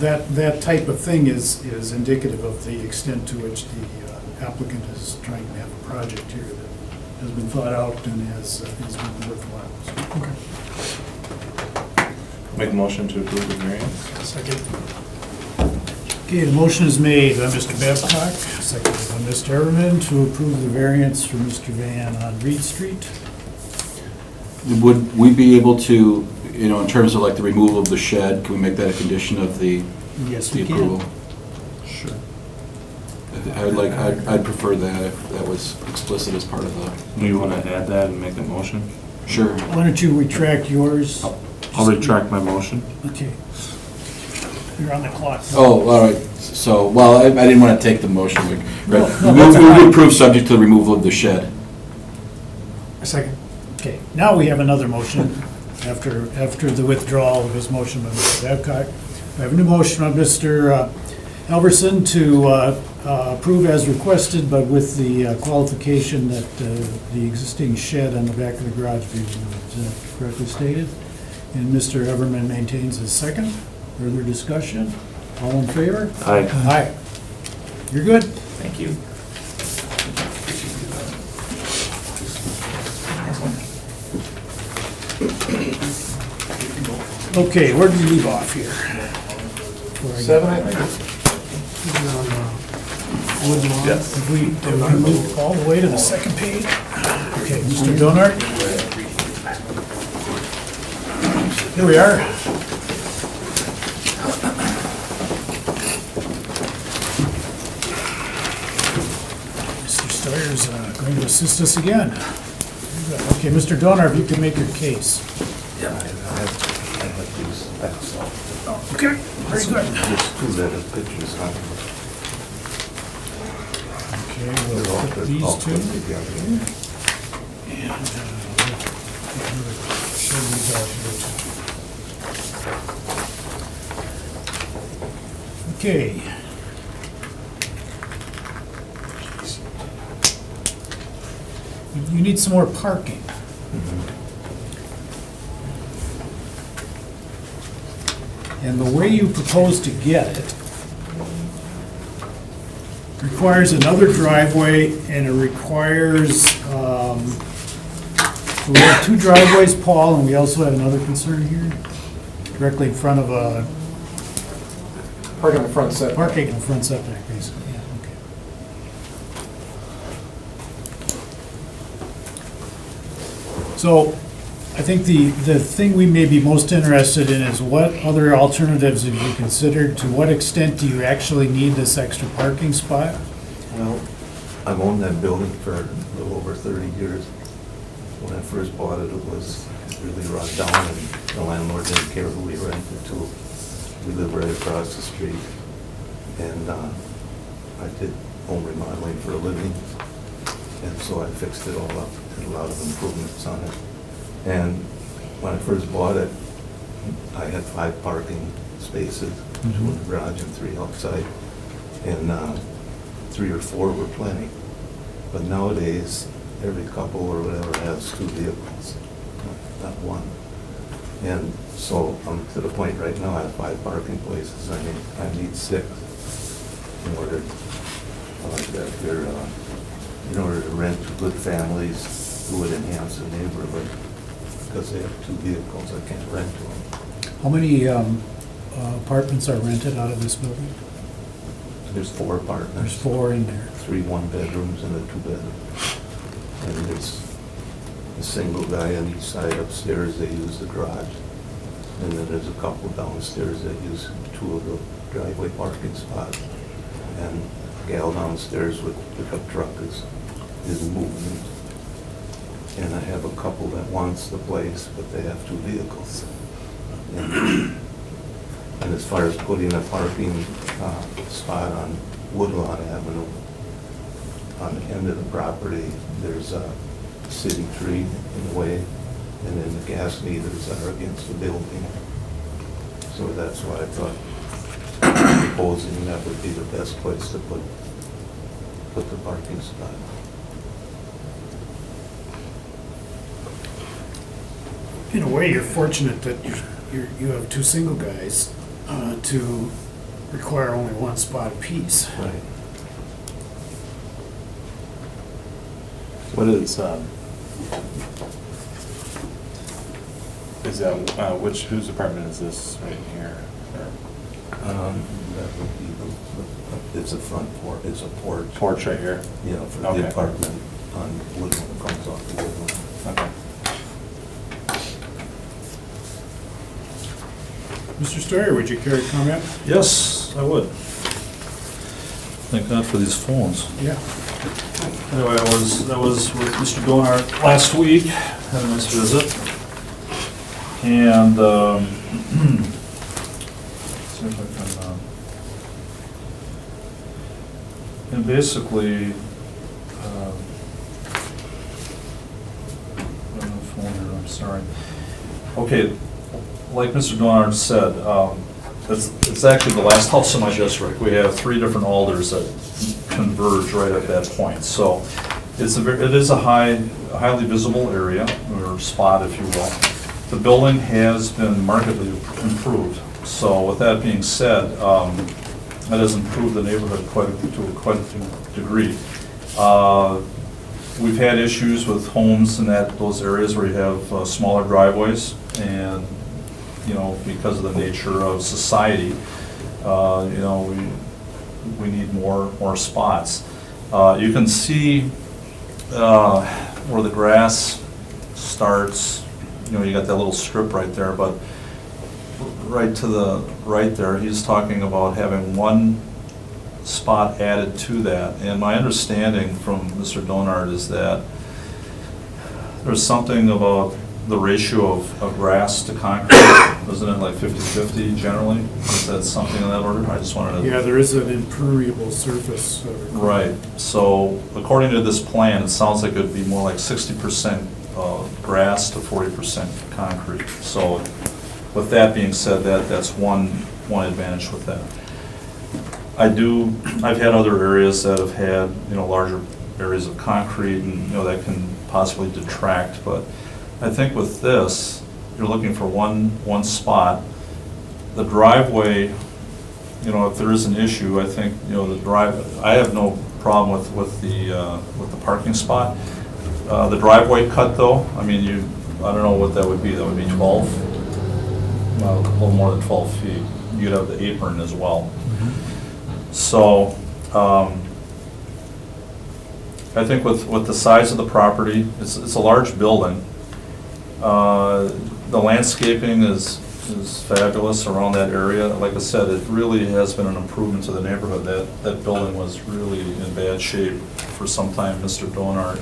that type of thing is indicative of the extent to which the applicant is trying to have a project here that has been thought out and has been worthwhile. So, Okay. Make a motion to approve the variance. Second. okay, the motion is made by Mr. Babcock, seconded by Mr. Everman to approve the variance for Mr. Van on Reed Street. Would we be able to, in terms of like the removal of the shed, can we make that a condition of the Yes, the we can. approval? Sure. I'd prefer that if that was explicit as part of the. You want to add that and make a motion? Sure. Why don't you retract yours? I'll retract my motion. Okay. You're on the clock. Oh, all right. So, well, I didn't want to take the motion. No, We would approve subject to the removal of the shed. A second. Okay, now we have another motion after the withdrawal of his motion by Mr. Babcock. We have a new motion by Mr. Alverson to approve as requested, but with the qualification that the existing shed on the back of the garage be removed. Is that correctly stated? And Mr. Everman maintains his second. Further discussion? All in favor? Aye. Aye. You're good? Thank you. Okay, where did we leave off here? 7, I think. Yes. Have we moved all the way to the second page? Okay, Mr. Donart? Here we are. Mr. Steuer's going to assist us again. Okay, Mr. Donart, if you can make your case. Yeah, I have these specs. Okay, very good. Just two better pictures, huh? Okay, They're we'll all put put these two. together. And show these out here too. Okay. You need some more parking. And the way you propose to get it requires another driveway, and it requires, so we have two driveways, Paul, and we also have another concern here, directly in front of a, Parking in the front setback. parking in the front setback, basically, yeah, okay. So, I think the thing we may be most interested in is what other alternatives have you considered? To what extent do you actually need this extra parking spot? Well, I've owned that building for a little over 30 years. When I first bought it, it was really run down, and the landlord didn't care who we rented to. We live right across the street, and I did home remodeling for a living, and so I fixed it all up, did a lot of improvements on it. And when I first bought it, I had 5 parking spaces, 2 in the garage and 3 outside, and 3 or 4 were plenty. But nowadays, every couple or whatever has 2 vehicles, not one. And so I'm to the point right now, I have 5 parking places, I need 6 in order, in order to rent to good families who would enhance the neighborhood, because they have 2 vehicles, I can't rent to them. How many apartments are rented out of this building? There's 4 apartments. There's 4 in there. 3 one-bedrooms and a 2-bedroom. And there's a single guy on each side upstairs, they use the garage. And then there's a couple downstairs that use 2 of the driveway parking spots. And a gal downstairs with pickup truck is moving. And I have a couple that wants the place, but they have 2 vehicles. And as far as putting a parking spot on Woodlawn Avenue, on the end of the property, there's a city tree in the way, and then the gas meters are against the building. So that's why I thought proposing that would be the best place to put put the parking spot. In a way, you're fortunate that you have two single guys to require only one spot apiece. Right. What is that, whose apartment is this right here? That would be it's a front porch, it's a porch. Porch right here? Yeah, for Okay. the apartment on Woodland, comes off the Woodland. Okay. Mr. Stoyer, would you care to comment? Yes, I would. Thank God for these phones. Yeah. Anyway, I was with Mr. Donart last week, had a nice visit. And, see if I can, and basically, I don't have a phone here, I'm sorry. Okay, like Mr. Donart said, it's actually the last house in my district. We have 3 different alders that converge right at that point. So it is a highly visible area, or spot, if you will. The building has been markedly improved. So with that being said, that has improved the neighborhood to quite a degree. We've had issues with homes in those areas where you have smaller driveways, and because of the nature of society, we need more spots. You can see where the grass starts. You got that little strip right there, but right to the right there, he's talking about having one spot added to that. And my understanding from Mr. Donart is that there's something about the ratio of grass to concrete. Isn't it like 50-50 generally? Is that something in that order? I just wanted to... Yeah, there is an impermeable surface. Right. So according to this plan, it sounds like it would be more like 60% grass to 40% concrete. So with that being said, that's one advantage with that. I've had other areas that have had, larger areas of concrete, and, that can possibly detract, but I think with this, you're looking for one spot. The driveway, if there is an issue, I think, I have no problem with the parking spot. The driveway cut though, I don't know what that would be. That would be 12, a little more than 12 feet. You'd have the apron as well. So, I think with the size of the property, it's a large building. The landscaping is fabulous around that area. Like I said, it really has been an improvement to the neighborhood. That building was really in bad shape for some time. Mr. Donart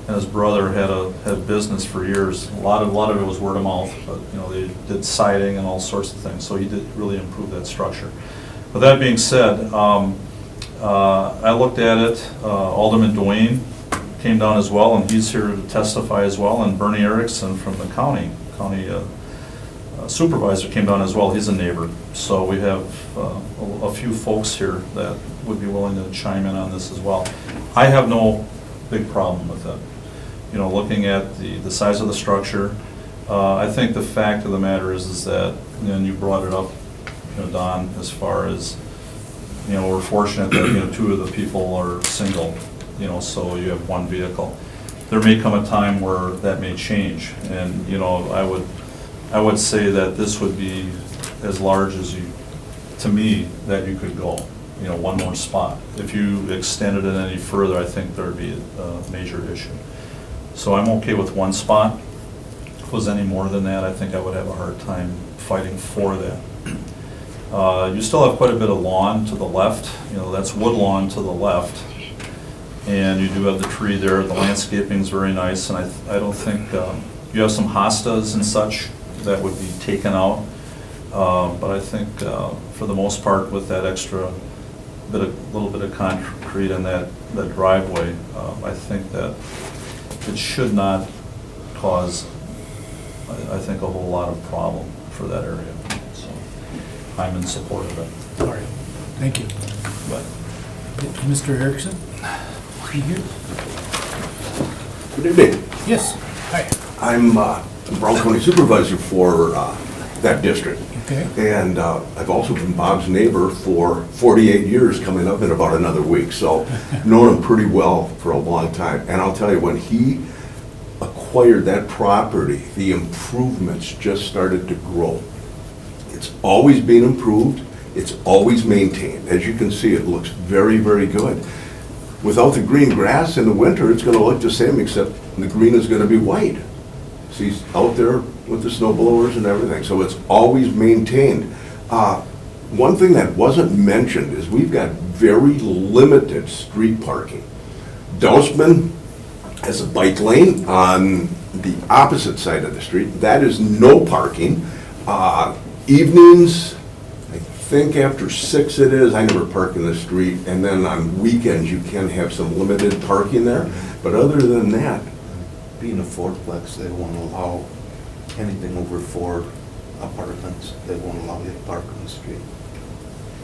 and his brother had business for years. A lot of it was word of mouth, but they did siding and all sorts of things. So he did really improve that structure. With that being said, I looked at it. Alderman Dwayne came down as well, and he's here to testify as well. And Bernie Erickson from the county supervisor came down as well. He's a neighbor. So we have a few folks here that would be willing to chime in on this as well. I have no big problem with it. Looking at the size of the structure, I think the fact of the matter is that, and you brought it up, Don, as far as, we're fortunate that, 2 of the people are single, so you have one vehicle. There may come a time where that may change, and, I would say that this would be as large as to me, that you could go, one more spot. If you extended it any further, I think there'd be a major issue. So I'm okay with one spot. If it was any more than that, I think I would have a hard time fighting for that. You still have quite a bit of lawn to the left, that's wood lawn to the left. And you do have the tree there, the landscaping's very nice, and I don't think, you have some hostas and such that would be taken out. But I think, for the most part, with that extra little bit of concrete in that driveway, I think that it should not cause, I think, a whole lot of problem for that area. So I'm in support of it. All right, thank you. But Mr. Erickson? Good evening. Yes, hi. I'm Brown County Supervisor for that district. Okay. And I've also been Bob's neighbor for 48 years, coming up in about another week. So known him pretty well for a long time. And I'll tell you, when he acquired that property, the improvements just started to grow. It's always been improved. It's always maintained. As you can see, it looks very, very good. Without the green grass in the winter, it's going to look the same, except the green is going to be white. So he's out there with the snow blowers and everything, so it's always maintained. One thing that wasn't mentioned is we've got very limited street parking. Dousman has a bike lane on the opposite side of the street. That is no parking. Evenings, I think after 6 it is, I never park in the street, and then on weekends you can have some limited parking there. But other than that, Being a fourplex, they won't allow anything over 4 apartments. They won't allow you to park on the street.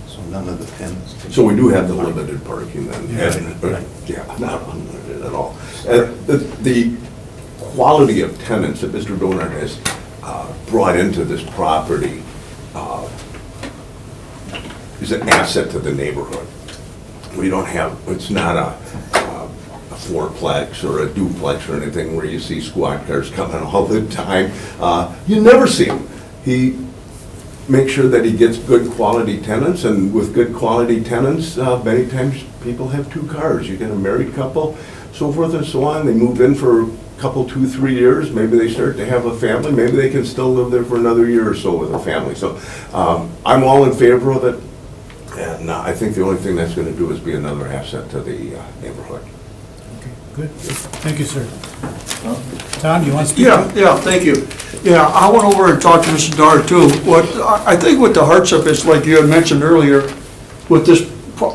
So none of the tenants. can- so we do have the limited parking then. Yeah. Yeah, not unlimited at all. The quality of tenants that Mr. Donard has brought into this property is an asset to the neighborhood. We don't have, it's not a fourplex or a duplex or anything where you see squad cars coming all the time. You never see them. He makes sure that he gets good quality tenants, and with good quality tenants, many times people have 2 cars. You get a married couple, so forth and so on. They move in for a couple, 2, 3 years. Maybe they start to have a family. Maybe they can still live there for another year or so with a family. So I'm all in favor of it, and I think the only thing that's going to do is be another asset to the neighborhood. Okay, good. Thank you, sir. Tom, you want to speak? Yeah, thank you. Yeah, I went over and talked to Mr. Dar too. I think what the hardship is, like you had mentioned earlier, with this,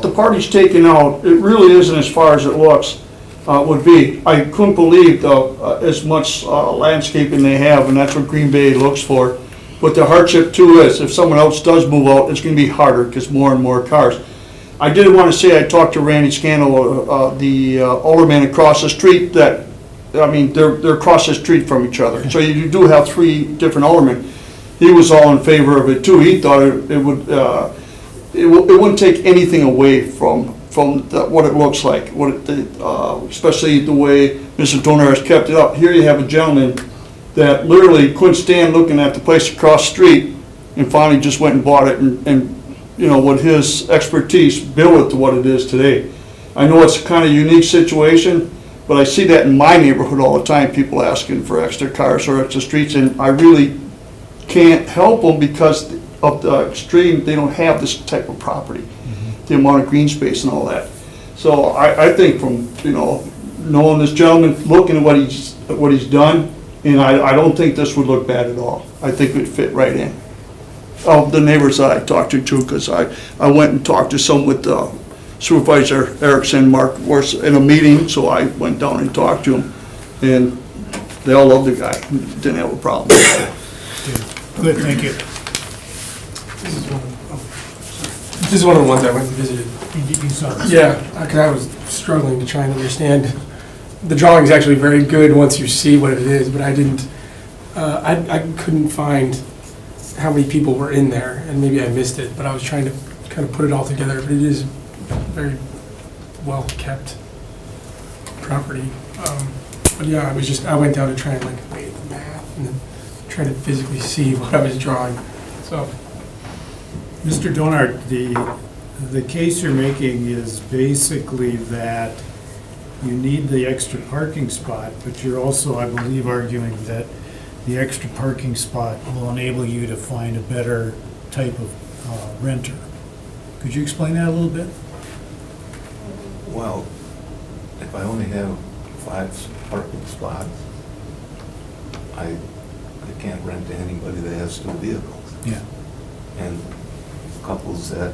the party's taken out, it really isn't as far as it looks, would be. I couldn't believe though, as much landscaping they have, and that's what Green Bay looks for. What the hardship too is, if someone else does move out, it's gonna be harder, because more and more cars. I did want to say, I talked to Randy Scannell, the alderman across the street, that, I mean, they're across the street from each other. So you do have 3 different aldermen. He was all in favor of it too. He thought it wouldn't take anything away from what it looks like, especially the way Mr. Donor has kept it up. Here you have a gentleman that literally couldn't stand looking at the place across the street, and finally just went and bought it, and you know, with his expertise, built it to what it is today. I know it's a kind of unique situation, but I see that in my neighborhood all the time, people asking for extra cars or extra streets, and I really can't help them because of the extreme, they don't have this type of property, the amount of green space and all that. So I think from, you know, knowing this gentleman, looking at what he's done, and I don't think this would look bad at all. I think it would fit right in. Of the neighbors that I talked to too, because I went and talked to some with Supervisor Erickson, Mark was in a meeting, so I went down and talked to him, and they all loved the guy, didn't have a problem. Good, thank you. This is one of the ones I went and visited. You saw this? Yeah, because I was struggling to try and understand. The drawing is actually very good once you see what it is, but I didn't, I couldn't find how many people were in there, and maybe I missed it, but I was trying to kind of put it all together, but it is very well-kept property. But yeah, I went down to try and like weigh the math and then try to physically see what I was drawing, so. Mr. Donard, the case you're making is basically that you need the extra parking spot, but you're also, I believe, arguing that the extra parking spot will enable you to find a better type of renter. Could you explain that a little bit? Well, if I only have 5 parking spots, I can't rent to anybody that has 2 vehicles. Yeah. And couples that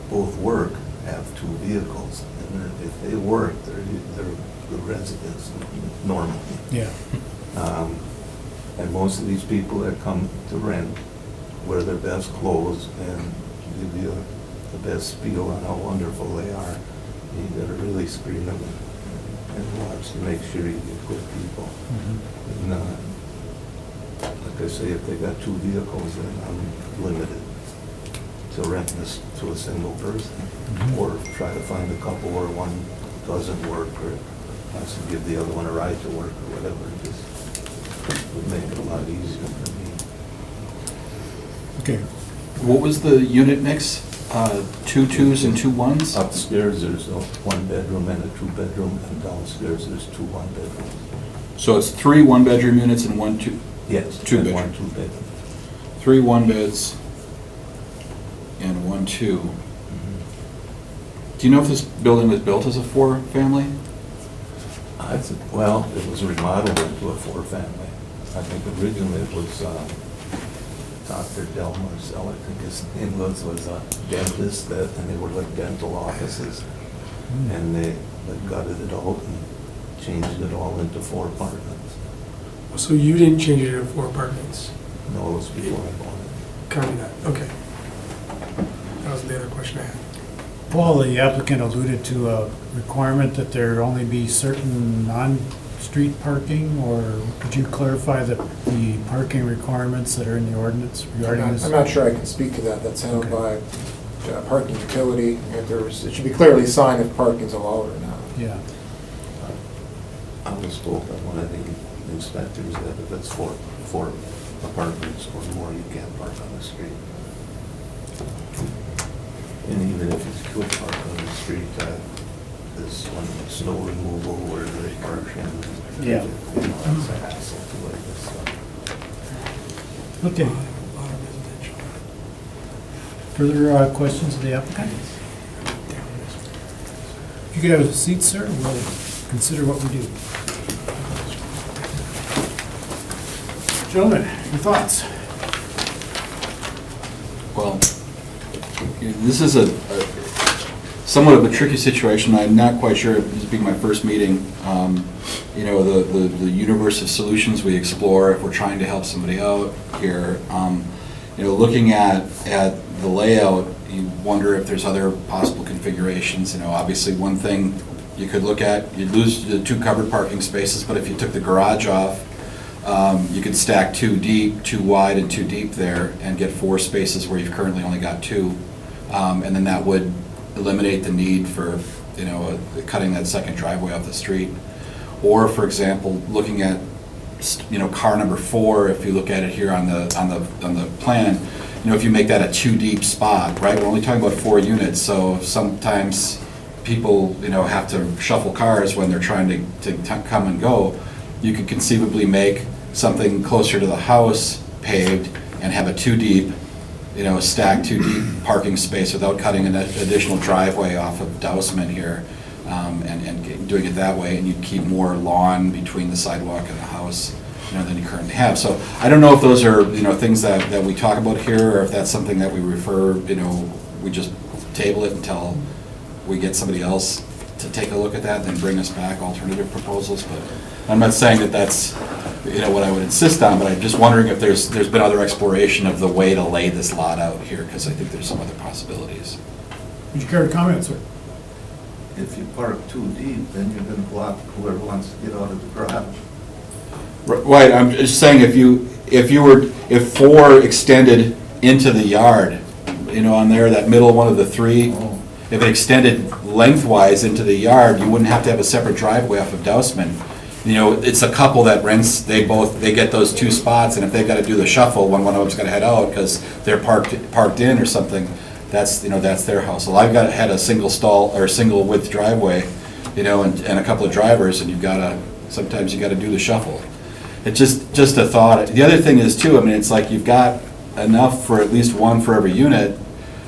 both work have 2 vehicles. And if they work, they're the residents normally. Yeah. And most of these people that come to rent wear their best clothes and give you the best spiel on how wonderful they are. You gotta really screen them and watch to make sure you get good people. And, like I say, if they got 2 vehicles, then I'm limited to rent this to a single person. Or try to find a couple where one doesn't work or has to give the other one a ride to work or whatever. It just would make it a lot easier for me. Okay. What was the unit mix? 2 2s and 2 1s? Upstairs, there's a 1-bedroom and a 2-bedroom, and downstairs, there's 2 1-bedrooms. So it's 3 1-bedroom units and 1 2? Yes. 2 and bedroom. 1 2-bedroom. 3 1-beds and 1 2. Do you know if this building was built as a 4-family? Well, it was remodeled into a 4-family. I think originally it was Dr. Del Marcel, I think his name was a dentist, and they were like dental offices. And they gutted it out and changed it all into 4 apartments. So you didn't change it to 4 apartments? No, it was before I bought it. Copy that, okay. That was the other question I had. Paul, the applicant alluded to a requirement that there only be certain non-street parking, or could you clarify the parking requirements that are in the ordinance regarding this? I'm not sure I can speak to that. That's handled by parking utility. If it should be clearly signed if parking's allowed or not. Yeah. I was told by one of the inspectors that if it's 4 apartments or more, you can't park on the street. And even if you could park on the street, this one with snow removal where they park in. Yeah. It's a hassle to like this stuff. Okay. Further questions of the applicant? If you could have a seat, sir, we'll consider what we do. Gentlemen, your thoughts? Well, this is a somewhat of a tricky situation. I'm not quite sure, this being my first meeting, you know, the universe of solutions we explore if we're trying to help somebody out here. You know, looking at the layout, you wonder if there's other possible configurations. You know, obviously one thing you could look at, you'd lose the 2 covered parking spaces, but if you took the garage off, you could stack 2 deep, 2 wide, and 2 deep there, and get 4 spaces where you've currently only got 2. And then that would eliminate the need for, you know, cutting that second driveway off the street. Or, for example, looking at, you know, car number 4, if you look at it here on the plan, you know, if you make that a 2 deep spot, right? We're only talking about 4 units, so sometimes people, you know, have to shuffle cars when they're trying to come and go. You could conceivably make something closer to the house paved and have a 2 deep, you know, stacked 2 deep parking space without cutting an additional driveway off of Dousman here, and doing it that way, and you keep more lawn between the sidewalk and the house, you know, than you currently have. So I don't know if those are, you know, things that we talk about here, or if that's something that we refer, you know, we just table it until we get somebody else to take a look at that, and then bring us back alternative proposals. But I'm not saying that that's, you know, what I would insist on, but I'm just wondering if there's been other exploration of the way to lay this lot out here, because I think there's some other possibilities. Would you care to comment, sir? If you park 2 deep, then you're gonna block whoever wants to get out of the garage. Right, I'm just saying if 4 extended into the yard, you know, on there, that middle one of the 3, if it extended lengthwise into the yard, you wouldn't have to have a separate driveway off of Dousman. You know, it's a couple that rents, they get those 2 spots, and if they've got to do the shuffle when one of them's got to head out because they're parked in or something, that's, you know, that's their house. Well, I've had a single stall or single width driveway, you know, and a couple of drivers, and sometimes you got to do the shuffle. It's just a thought. The other thing is too, I mean, it's like you've got enough for at least 1 for every unit.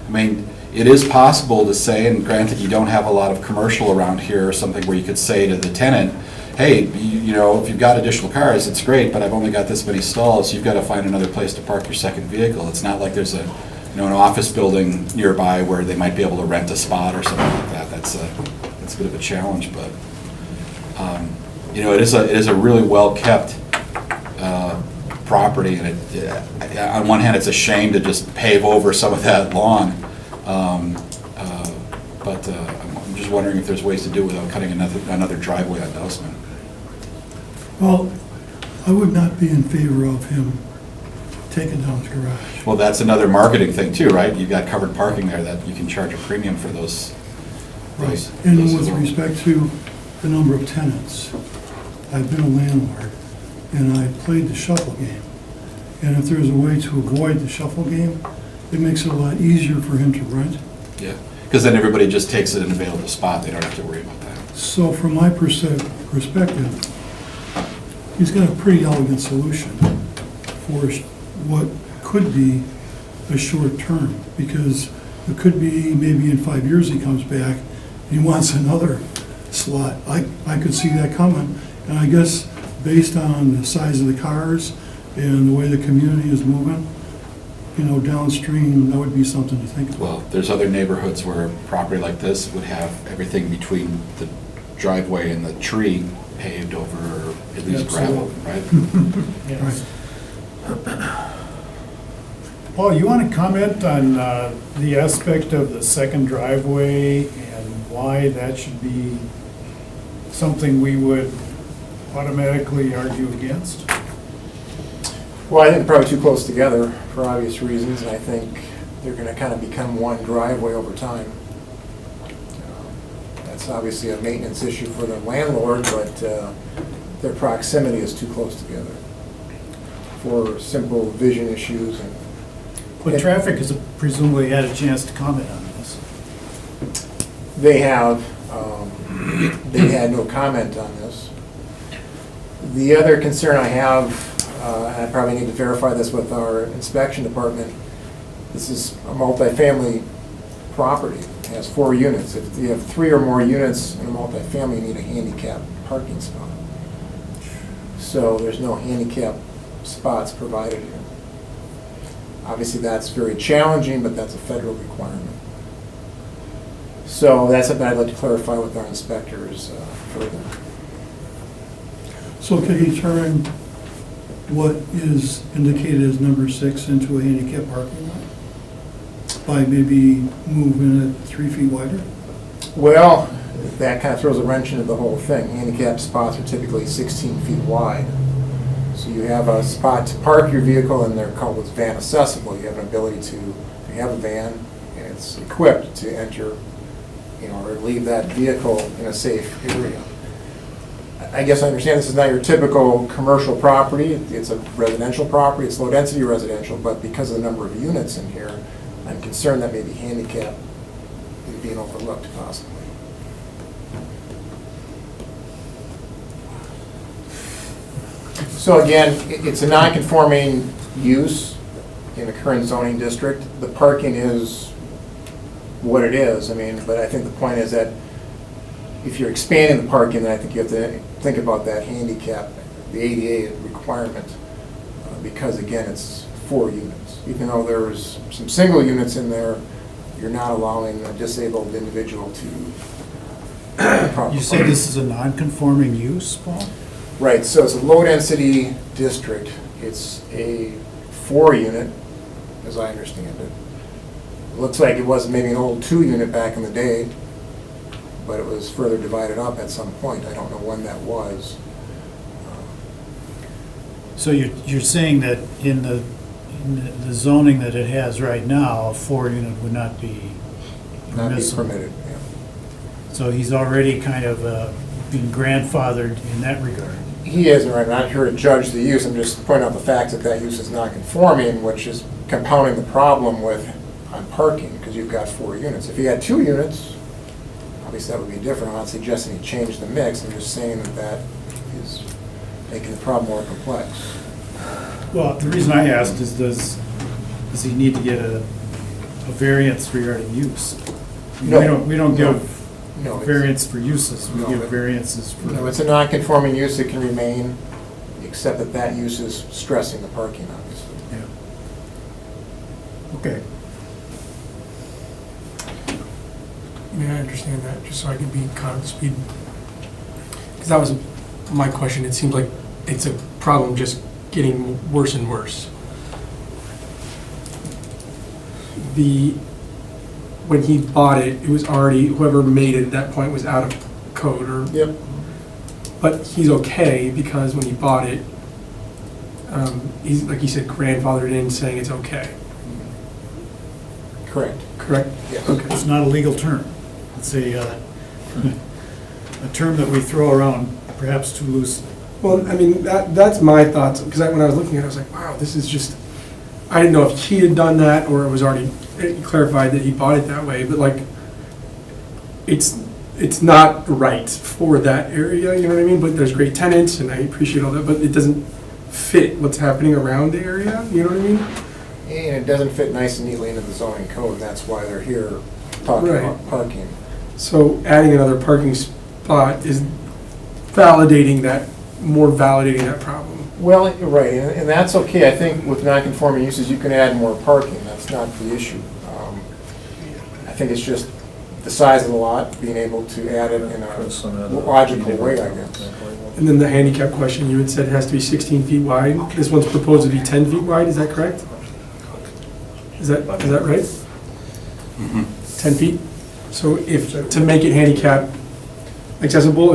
I mean, it is possible to say, and granted you don't have a lot of commercial around here or something where you could say to the tenant, hey, you know, if you've got additional cars, it's great, but I've only got this many stalls, you've got to find another place to park your second vehicle. It's not like there's an office building nearby where they might be able to rent a spot or something like that. That's a bit of a challenge, but you know, it is a really well-kept property, and on one hand, it's a shame to just pave over some of that lawn, but I'm just wondering if there's ways to do it without cutting another driveway on Dousman. Well, I would not be in favor of him taking down his garage. Well, that's another marketing thing too, right? You've got covered parking there that you can charge a premium for those. Right. And with respect to the number of tenants, I've been a landlord, and I played the shuffle game. And if there's a way to avoid the shuffle game, it makes it a lot easier for him to rent. Yeah, because then everybody just takes it in an available spot. They don't have to worry about that. So from my perspective, he's got a pretty elegant solution for what could be a short term, because it could be maybe in 5 years he comes back and he wants another slot. I could see that coming, and I guess based on the size of the cars and the way the community is moving, you know, downstream, that would be something to think about. Well, there's other neighborhoods where property like this would have everything between the driveway and the tree paved over, at least gravel, right? Yes. Paul, you want to comment on the aspect of the second driveway and why that should be something we would automatically argue against? Well, I think they're probably too close together for obvious reasons, and I think they're going to kind of become one driveway over time. That's obviously a maintenance issue for the landlord, but their proximity is too close together for simple vision issues. But traffic has presumably had a chance to comment on this. They have. They had no comment on this. The other concern I have, and I probably need to verify this with our inspection department, this is a multifamily property. It has 4 units. If you have 3 or more units in a multifamily, you need a handicap parking spot. So there's no handicap spots provided here. Obviously, that's very challenging, but that's a federal requirement. So that's something I'd like to clarify with our inspectors further. So can he turn what is indicated as number 6 into a handicap parking lot? By maybe moving it 3 feet wider? Well, that kind of throws a wrench into the whole thing. Handicap spots are typically 16 feet wide. So you have a spot to park your vehicle, and they're called what's van accessible. You have an ability to, if you have a van, and it's equipped to enter, you know, or leave that vehicle in a safe area. I guess I understand this is not your typical commercial property. It's a residential property. It's low-density residential, but because of the number of units in here, I'm concerned that maybe handicap is being overlooked possibly. So again, it's a non-conforming use in the current zoning district. The parking is what it is. I mean, but I think the point is that if you're expanding the parking, then I think you have to think about that handicap, the ADA requirement, because again, it's 4 units. Even though there's some single units in there, you're not allowing a disabled individual to. You say this is a non-conforming use, Paul? Right, so it's a low-density district. It's a 4-unit, as I understand it. It looks like it was maybe an old 2-unit back in the day, but it was further divided up at some point. I don't know when that was. So you're saying that in the zoning that it has right now, a 4-unit would not be permissible? Permitted, yeah. So he's already kind of being grandfathered in that regard? He isn't, right? I'm not here to judge the use. I'm just pointing out the fact that that use is not conforming, which is compounding the problem with on parking, because you've got 4 units. If you had 2 units, obviously that would be different. I'm not suggesting he change the mix. I'm just saying that that is making the problem more complex. Well, the reason I asked is does he need to get a variance regarding use? No. We don't give No, it's- variance for uses, we No, give it- variances for... No, it's a non-conforming use that can remain, except that that use is stressing the parking, obviously. Yeah. Okay. May I understand that, just so I can be caught up to speed? Because that was my question. It seems like it's a problem just getting worse and worse. when he bought it, it was already, whoever made it at that point was out of code, or, Yep. but he's okay, because when he bought it, he's, like you said, grandfathered in, saying it's okay, Correct. correct? Yes. Okay. It's not a legal term. It's a term that we throw around perhaps too loosely. Well, I mean, that's my thoughts, because when I was looking at it, I was like, wow, this is just, I didn't know if he had done that, or it was already clarified that he bought it that way, but like, it's not right for that area, you know what I mean? But there's great tenants, and I appreciate all that, but it doesn't fit what's happening around the area, you know what I mean? And it doesn't fit nice and neatly into the zoning code, and that's why they're here talking Right. about parking. So adding another parking spot is validating that, more validating that problem. Well, you're right, and that's okay. I think with non-conforming uses, you can add more parking. That's not the issue. I think it's just the size of the lot, being able to add it in a logical way, I guess. And then the handicap question, you had said it has to be 16 feet wide. This one's proposed to be 10 feet wide, is that correct? Is that right? 10 feet? So if, to make it handicap accessible,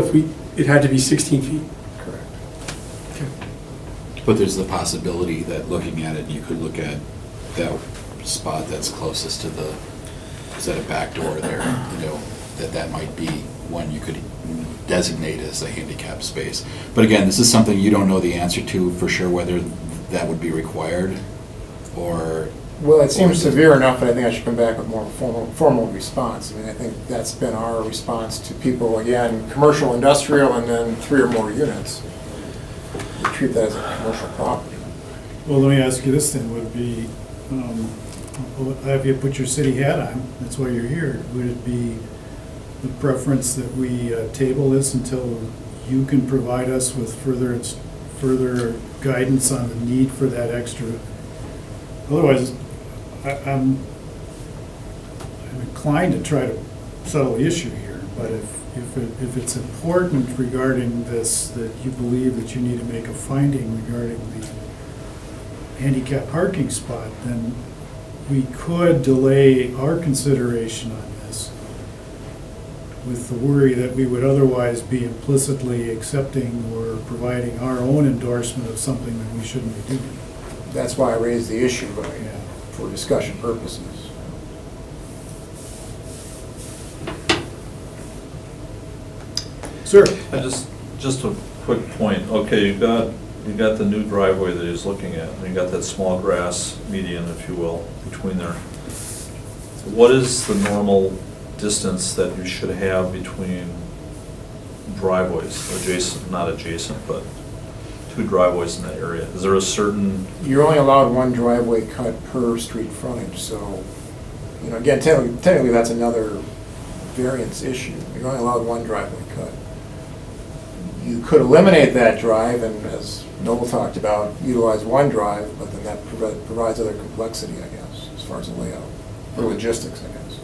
it had to be 16 feet. Correct. But there's the possibility that looking at it, you could look at that spot that's closest to the, is that a back door there, you know, that might be one you could designate as a handicap space. But again, this is something you don't know the answer to for sure, whether that would be required, or... Well, it seems severe enough that I think I should come back with more formal response. I mean, I think that's been our response to people, again, commercial, industrial, and then 3 or more units. We treat that as a commercial property. Well, let me ask you this then, would be, have you put your city hat on, that's why you're here, would it be the preference that we table this until you can provide us with further guidance on the need for that extra? Otherwise, I'm inclined to try to settle the issue here, but if it's important regarding this, that you believe that you need to make a finding regarding the handicap parking spot, then we could delay our consideration on this with the worry that we would otherwise be implicitly accepting or providing our own endorsement of something that we shouldn't be doing. That's why I raised the issue, Yeah. for discussion purposes. Sir? Just a quick point. Okay, you got the new driveway that he's looking at, and you got that small grass median, if you will, between there. What is the normal distance that you should have between driveways, adjacent, not adjacent, but two driveways in that area? Is there a certain... You're only allowed one driveway cut per street frontage, so, you know, again, technically that's another variance issue. You're only allowed one driveway cut. You could eliminate that drive and, as Noble talked about, utilize one drive, but then that provides other complexity, I guess, as far as the layout, or logistics, I guess.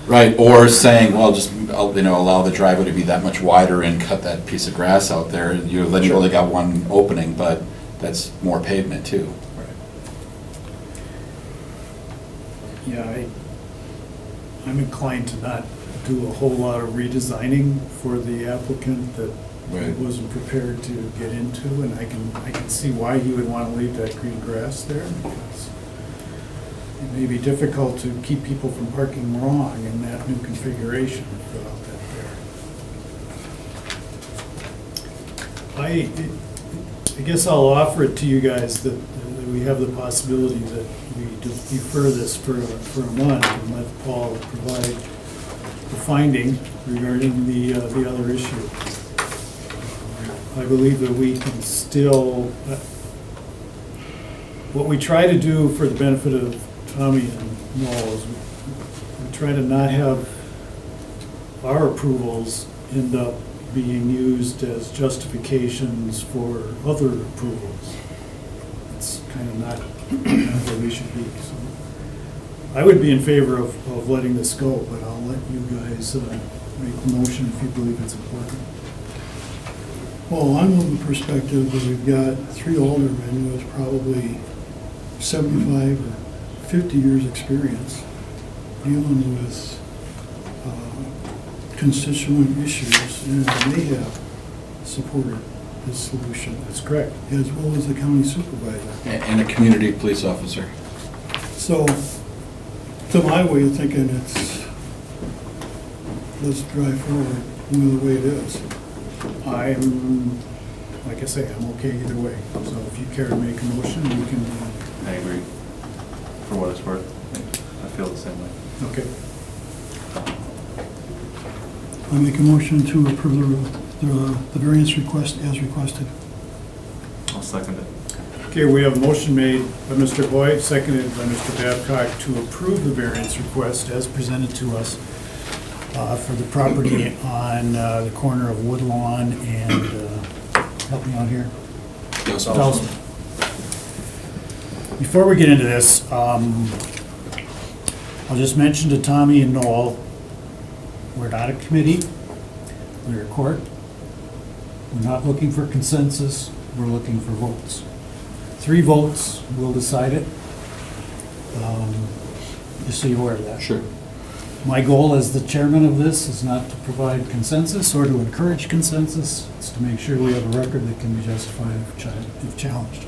Right, or saying, well, just, allow the driveway to be that much wider and cut that piece of grass out there. Then you only got one opening, but that's more pavement too. Yeah, I'm inclined to not do a whole lot of redesigning for the applicant that Right. wasn't prepared to get into, and I can see why he would want to leave that green grass there, because it may be difficult to keep people from parking wrong in that new configuration without that there. I guess I'll offer it to you guys that we have the possibility that we defer this for a month and let Paul provide the finding regarding the other issue. I believe that we can still, what we try to do for the benefit of Tommy and Noel is we try to not have our approvals end up being used as justifications for other approvals. It's kind of not where we should be. So I would be in favor of letting this go, but I'll let you guys make the motion if you believe it's important. Well, I'm of the perspective that we've got 3 aldermen with probably 75 or 50 years' experience dealing with constituent issues, and they have supported this solution. That's correct. As well as the county supervisor. And a community police officer. So, to my way of thinking, let's drive forward with the way it is. I'm, like I say, I'm okay either way. So if you care to make a motion, we can, I agree, for what it's worth. I feel the same way. okay. I make a motion to approve the variance request as requested. I'll second it. Okay, we have a motion made by Mr. Boyd, seconded by Mr. Babcock to approve the variance request as presented to us for the property on the corner of Woodlawn and, help me out here. Towson. Before we get into this, I'll just mention to Tommy and Noel, we're not a committee, we're a court. We're not looking for consensus, we're looking for votes. 3 votes will decide it. Just so you're aware of that. Sure. My goal as the chairman of this is not to provide consensus or to encourage consensus. It's to make sure we have a record that can be justified if challenged.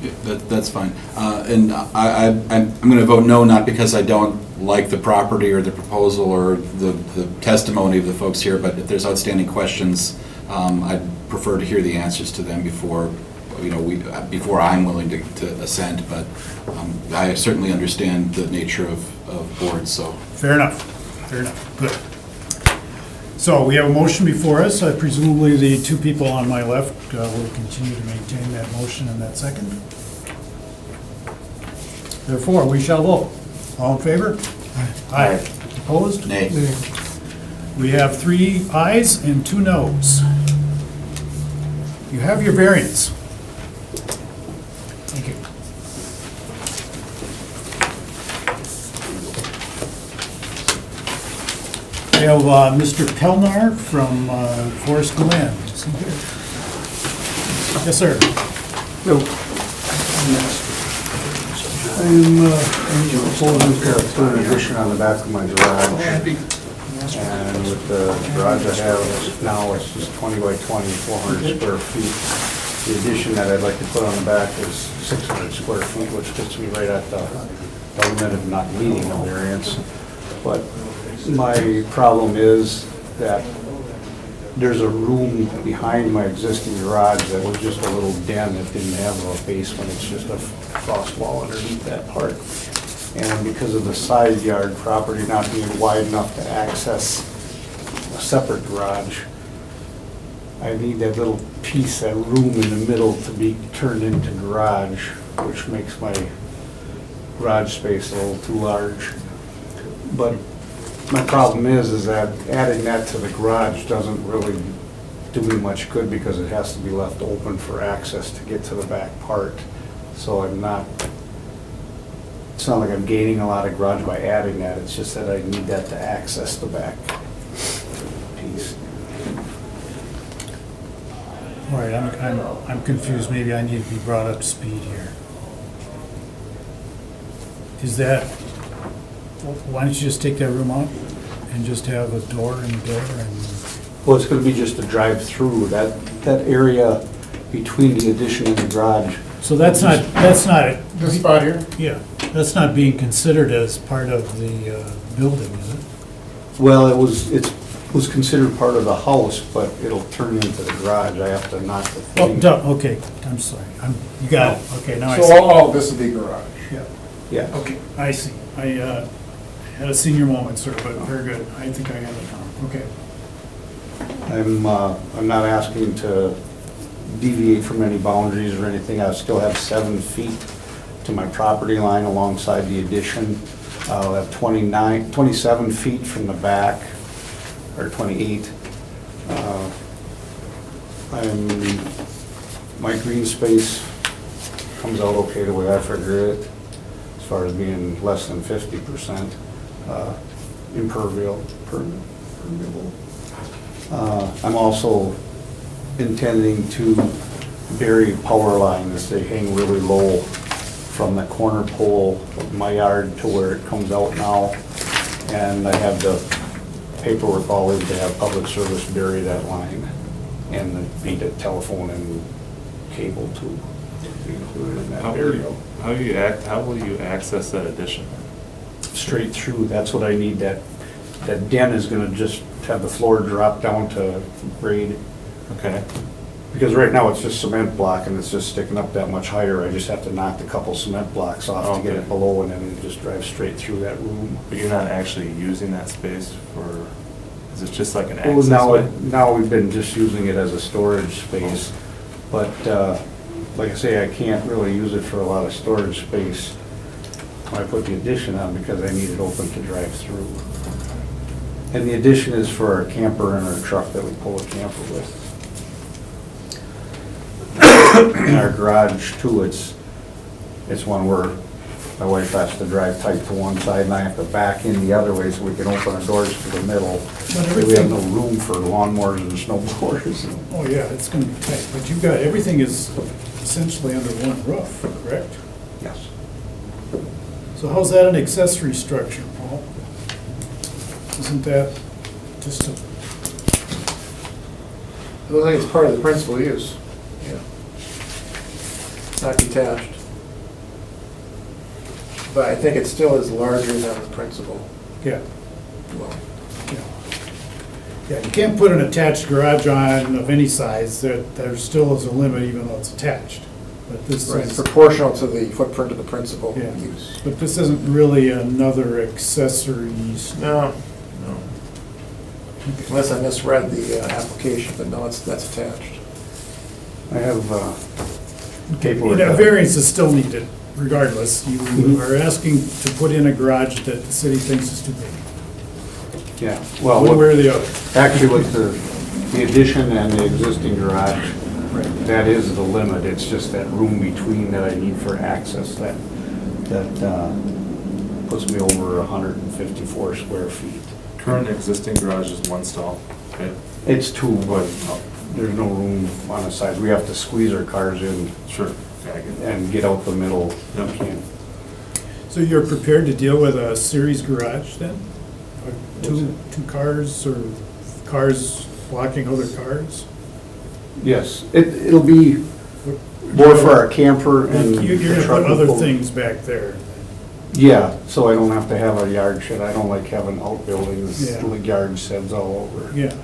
Yeah, that's fine. And I'm going to vote no, not because I don't like the property or the proposal or the testimony of the folks here, but if there's outstanding questions, I'd prefer to hear the answers to them before I'm willing to assent, but I certainly understand the nature of boards, so. Fair enough, good. So we have a motion before us. Presumably the 2 people on my left will continue to maintain that motion and that second. Therefore, we shall vote. All in favor? Aye. Opposed? Nay. We have 3 ayes and 2 noes. You have your variance. Thank you. We have Mr. Pelnar from Forest Glen. Is he here? Yes, sir. I'm proposing to put an addition on the back of my garage. And with the garage I have now, it's just 20 by 20, 400 square feet. The addition that I'd like to put on the back is 600 square feet, which gets me right at the limit of not needing a variance. But my problem is that there's a room behind my existing garage that was just a little den that didn't have a basement. It's just a frost wall underneath that part. And because of the side yard property not being wide enough to access a separate garage, I need that little piece, that room in the middle to be turned into garage, which makes my garage space a little too large. But my problem is that adding that to the garage doesn't really do me much good because it has to be left open for access to get to the back part. So it's not like I'm gaining a lot of garage by adding that, it's just that I need that to access the back piece. All right, I'm confused. Maybe I need to be brought up to speed here. Is that, why don't you just take that room out and just have a door and a door and? Well, it's gonna be just a drive-through, that area between the addition and the garage. So that's not, This spot here? yeah, that's not being considered as part of the building, is it? Well, it was considered part of the house, but it'll turn into the garage. I have to knock the Oh, thing. okay, I'm sorry. You got it. Okay, now I So see. all of this would be garage? Yeah. Yeah. Okay, I see. I had a senior moment, sir, but very good. I think I have it now. Okay. I'm not asking to deviate from any boundaries or anything. I still have 7 feet to my property line alongside the addition. I'll have 27 feet from the back, or 28. My green space comes out okay the way I figure it, as far as being less than 50% impermeable. I'm also intending to bury power lines. They hang really low from the corner pole of my yard to where it comes out now. And I have the paperwork all in to have public service bury that line and be the telephone and cable too, be included in that How burial. will you access that addition? Straight through, that's what I need, that den is gonna just have the floor drop down to grade. Okay. Because right now it's just cement block and it's just sticking up that much higher. I just have to knock the couple cement blocks off to get it below and then it just drives straight through that room. But you're not actually using that space for, is it just like an Well, access way? now we've been just using it as a storage space, but like I say, I can't really use it for a lot of storage space when I put the addition on because I need it open to drive through. And the addition is for our camper and our truck that we pull a camper with. In our garage too, it's one where my wife has to drive tight to one side and I have to back in the other way so we can open our doors to the middle. So we have no room for lawnmowers and snowblowers. Oh, yeah, it's gonna be tight, but you've got, everything is essentially under one roof, correct? Yes. So how's that an accessory structure, Paul? Isn't that just a, It looks like it's part of the principal use. Yeah. Not detached. But I think it still is larger than the principal. yeah, Well, yeah, you can't put an attached garage on of any size, there still is a limit even though it's attached. But this right, is, proportional to the footprint of the principal Yeah. use. but this isn't really another accessory. No, no. Unless I misread the application, but no, that's attached. I have You paperwork. know, variance is still needed regardless. You are asking to put in a garage that the city thinks is too big. Yeah, well, One way or the other. actually with the addition and the existing garage, that is the limit. It's just that room between that I need for access that puts me over 154 square feet. Current existing garage is one stall, okay? It's two, but there's no room on the side. We have to squeeze our cars in. Sure. Yeah, I get it. And get out the middle. Yep. You can't. So you're prepared to deal with a series garage then? Two cars or cars blocking other cars? Yes, it'll be more for our camper and You're the gonna truck put other pull. things back there. Yeah, so I don't have to have a yard shed. I don't like having outbuildings, Yeah. like yard sheds all over. Yeah, okay.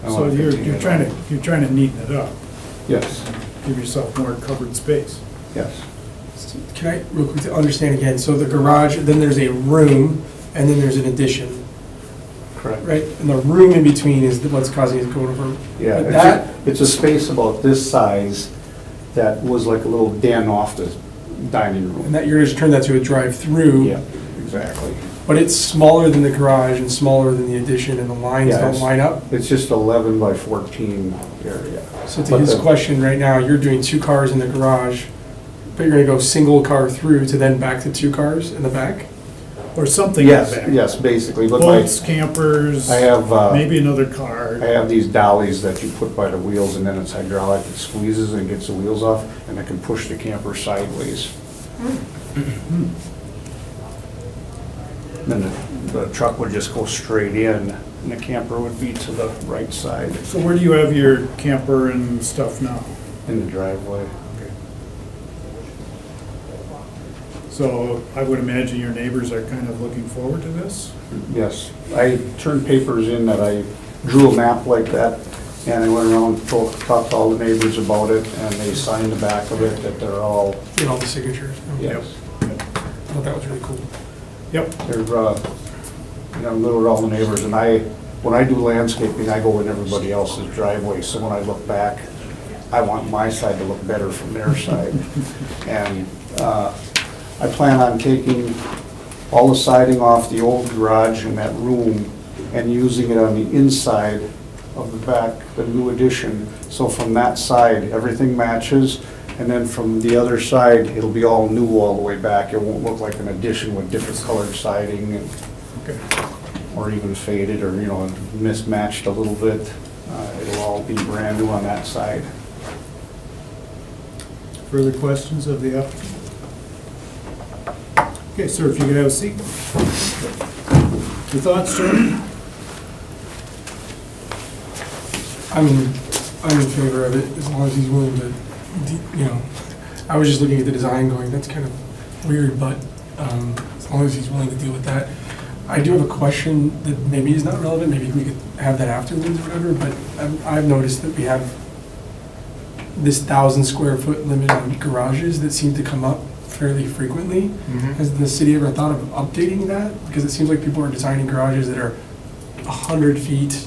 I So wanna you're continue trying that. to, you're trying to neaten it up, Yes, give yourself more covered space. yes. Can I, real quick, to understand again, so the garage, then there's a room, and then there's an addition, Correct. right? And the room in between is what's causing it to go over. Yeah, But that, it's a space about this size that was like a little den off the dining and room. that, you're gonna turn that to a drive-through. Yeah, exactly. But it's smaller than the garage and smaller than the addition, and the lines Yeah, don't it's- line up. It's just 11 by 14 area. So to But his the- question right now, you're doing two cars in the garage, but you're gonna go single car through to then back to two cars in the back? Or something in Yes, the back. yes, basically, but my, Boats, campers, I have, maybe another car. I have these dollies that you put by the wheels and then it's hydraulic, it squeezes and gets the wheels off and I can push the camper sideways. Then the truck would just go straight in and the camper would be to the right side So where do you have your camper and stuff now? in the driveway. So I would imagine your neighbors are kind of looking forward to this? Yes, I turned papers in that I drew a map like that and I went around and talked to all the neighbors about it and they signed the back of it that they're all, Get all the signatures. yes. I thought that was really cool. Yep. They're, you know, little all the neighbors, and when I do landscaping, I go in everybody else's driveway, so when I look back, I want my side to look better from their side. And I plan on taking all the siding off the old garage in that room and using it on the inside of the back, the new addition. So from that side, everything matches, and then from the other side, it'll be all new all the way back. It won't look like an addition with different colored siding and, or even faded or, you know, mismatched a little bit. It'll all be brand new on that side. Further questions of the applicant? Okay, sir, if you could have a seat. Your thoughts, sir? I'm in favor of it, as long as he's willing to, I was just looking at the design going, that's kind of weird, but as long as he's willing to deal with that. I do have a question that maybe is not relevant, maybe we could have that afterwards or whatever, but I've noticed that we have this 1,000 square foot limit on garages that seem to come up fairly frequently. Has the city ever thought of updating that? Because it seems like people are designing garages that are 100 feet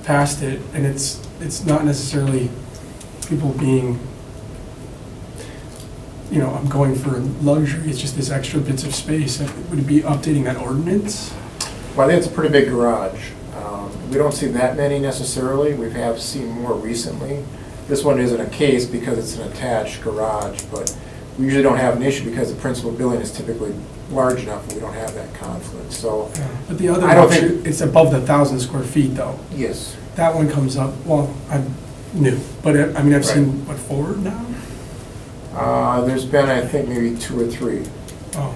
past it, and it's not necessarily people being, I'm going for luxury, it's just this extra bits of space. Would it be updating that ordinance? Well, I think it's a pretty big garage. We don't see that many necessarily. We have seen more recently. This one isn't a case because it's an attached garage, but we usually don't have an issue because the principal building is typically large enough and we don't have that conflict, so. But the other I don't one, think- it's above the 1,000 square feet though. Yes. That one comes up, well, I'm new, but I've seen, what, 4 now? There's been, I think, maybe 2 or 3. Oh,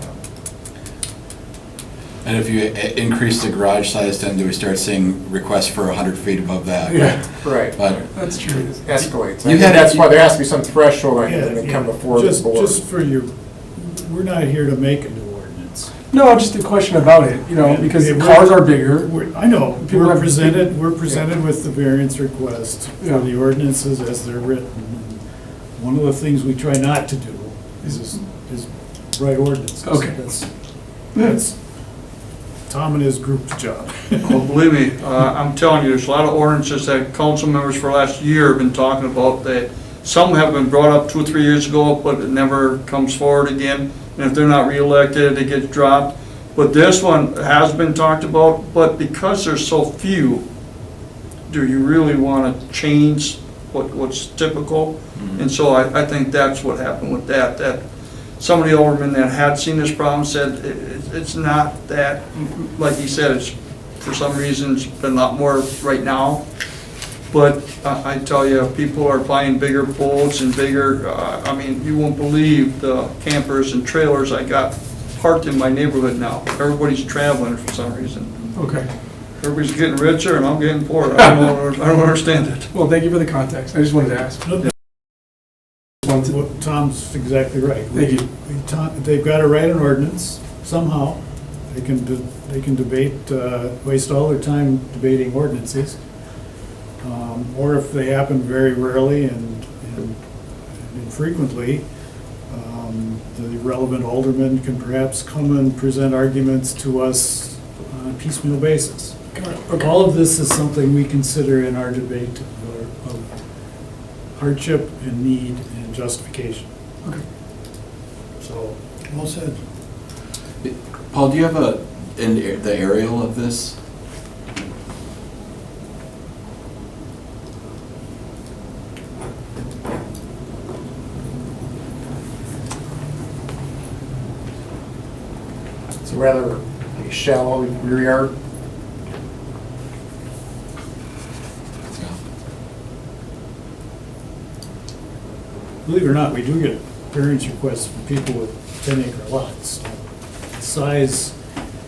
And if you increase the garage size, then do we start seeing requests for 100 feet above that? yeah, Right. But that's true. It escalates. You I think had- that's why there has to be some threshold on it when they Yeah, come yeah. before the board. Just for your, we're not here to make a new ordinance. No, just a question about it, because the Yeah, cars are bigger. I know, People we're have- presented with the variance request Yeah. for the ordinances as they're written. And one of the things we try not to do is write ordinances. Okay. That's Tom and his group's job. Well, believe me, I'm telling you, there's a lot of ordinances that council members for last year have been talking about that some have been brought up 2 or 3 years ago, but it never comes forward again. And if they're not reelected, it gets dropped. But this one has been talked about, but because there's so few, do you really want to change what's typical? And so I think that's what happened with that some of the aldermen that had seen this problem said it's not that, like he said, it's, for some reason, it's been a lot more right now. But I tell you, people are buying bigger boats and bigger, you won't believe the campers and trailers I got parked in my neighborhood now. Everybody's traveling for some reason. Okay. Everybody's getting richer and I'm getting poorer. I don't understand it. Well, thank you for the context. I just wanted to ask. What Tom's exactly right. Thank you. They've got to write an ordinance somehow. They can debate, waste all their time debating ordinances. Or if they happen very rarely and infrequently, the relevant alderman can perhaps come and present arguments to us on a piecemeal basis. All of this is something we consider in our debate of hardship and need and justification. Okay. So, well said. Paul, do you have the aerial of this? It's a rather shallow rear yard. Believe it or not, we do get variance requests from people with 10-acre lots. Size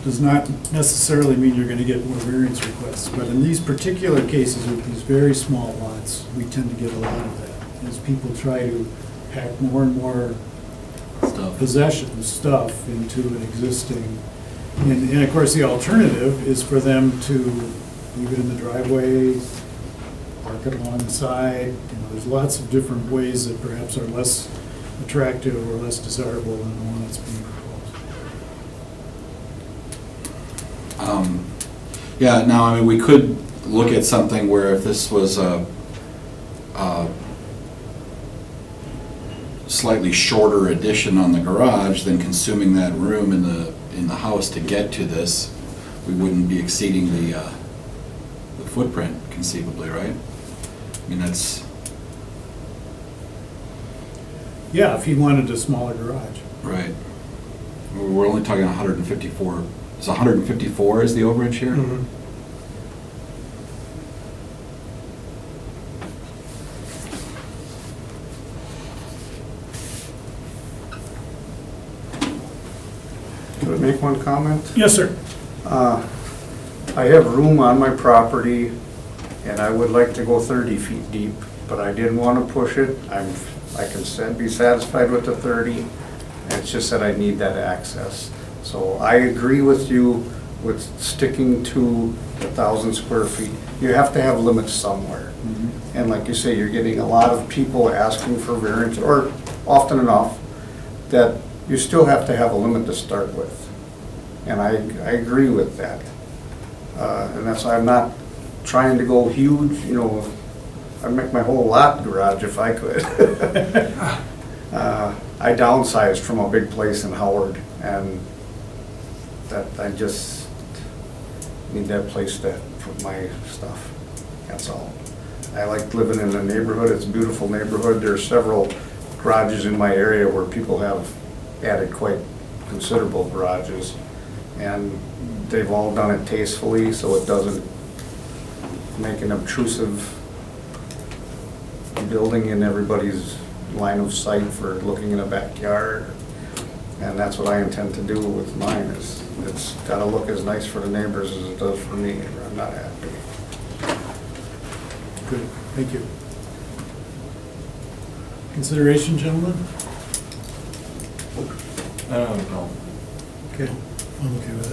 does not necessarily mean you're gonna get more variance requests, but in these particular cases with these very small lots, we tend to get a lot of that, as people try to pack more and more stuff into an existing, and of course, the alternative is for them to leave it in the driveway, park it along the side. There's lots of different ways that perhaps are less attractive or less desirable than the one that's being proposed. Yeah, now, we could look at something where if this was a slightly shorter addition on the garage than consuming that room in the house to get to this, we wouldn't be exceeding the footprint conceivably, right? That's... Yeah, if he wanted a smaller garage. Right. We're only talking 154. Is 154 is the overage here? Mhm. make one comment? Yes, sir. I have room on my property, and I would like to go 30 feet deep, but I didn't want to push it. I can be satisfied with the 30, and it's just that I need that access. So I agree with you with sticking to 1,000 square feet. You have to have limits somewhere. And like you say, you're getting a lot of people asking for variance, or often enough, that you still have to have a limit to start with. And I agree with that. And that's why I'm not trying to go huge, you know, I'd make my whole lot garage if I could. I downsized from a big place in Howard, and that I just need that place to put my stuff, that's all. I like living in the neighborhood, it's a beautiful neighborhood. There's several garages in my area where people have added quite considerable garages, and they've all done it tastefully, so it doesn't make an obtrusive building in everybody's line of sight for looking in a backyard. And that's what I intend to do with mine, is it's gotta look as nice for the neighbors as it does for me, or I'm not happy. Good, thank you. Consideration, gentlemen? I don't know. Okay. I'm okay with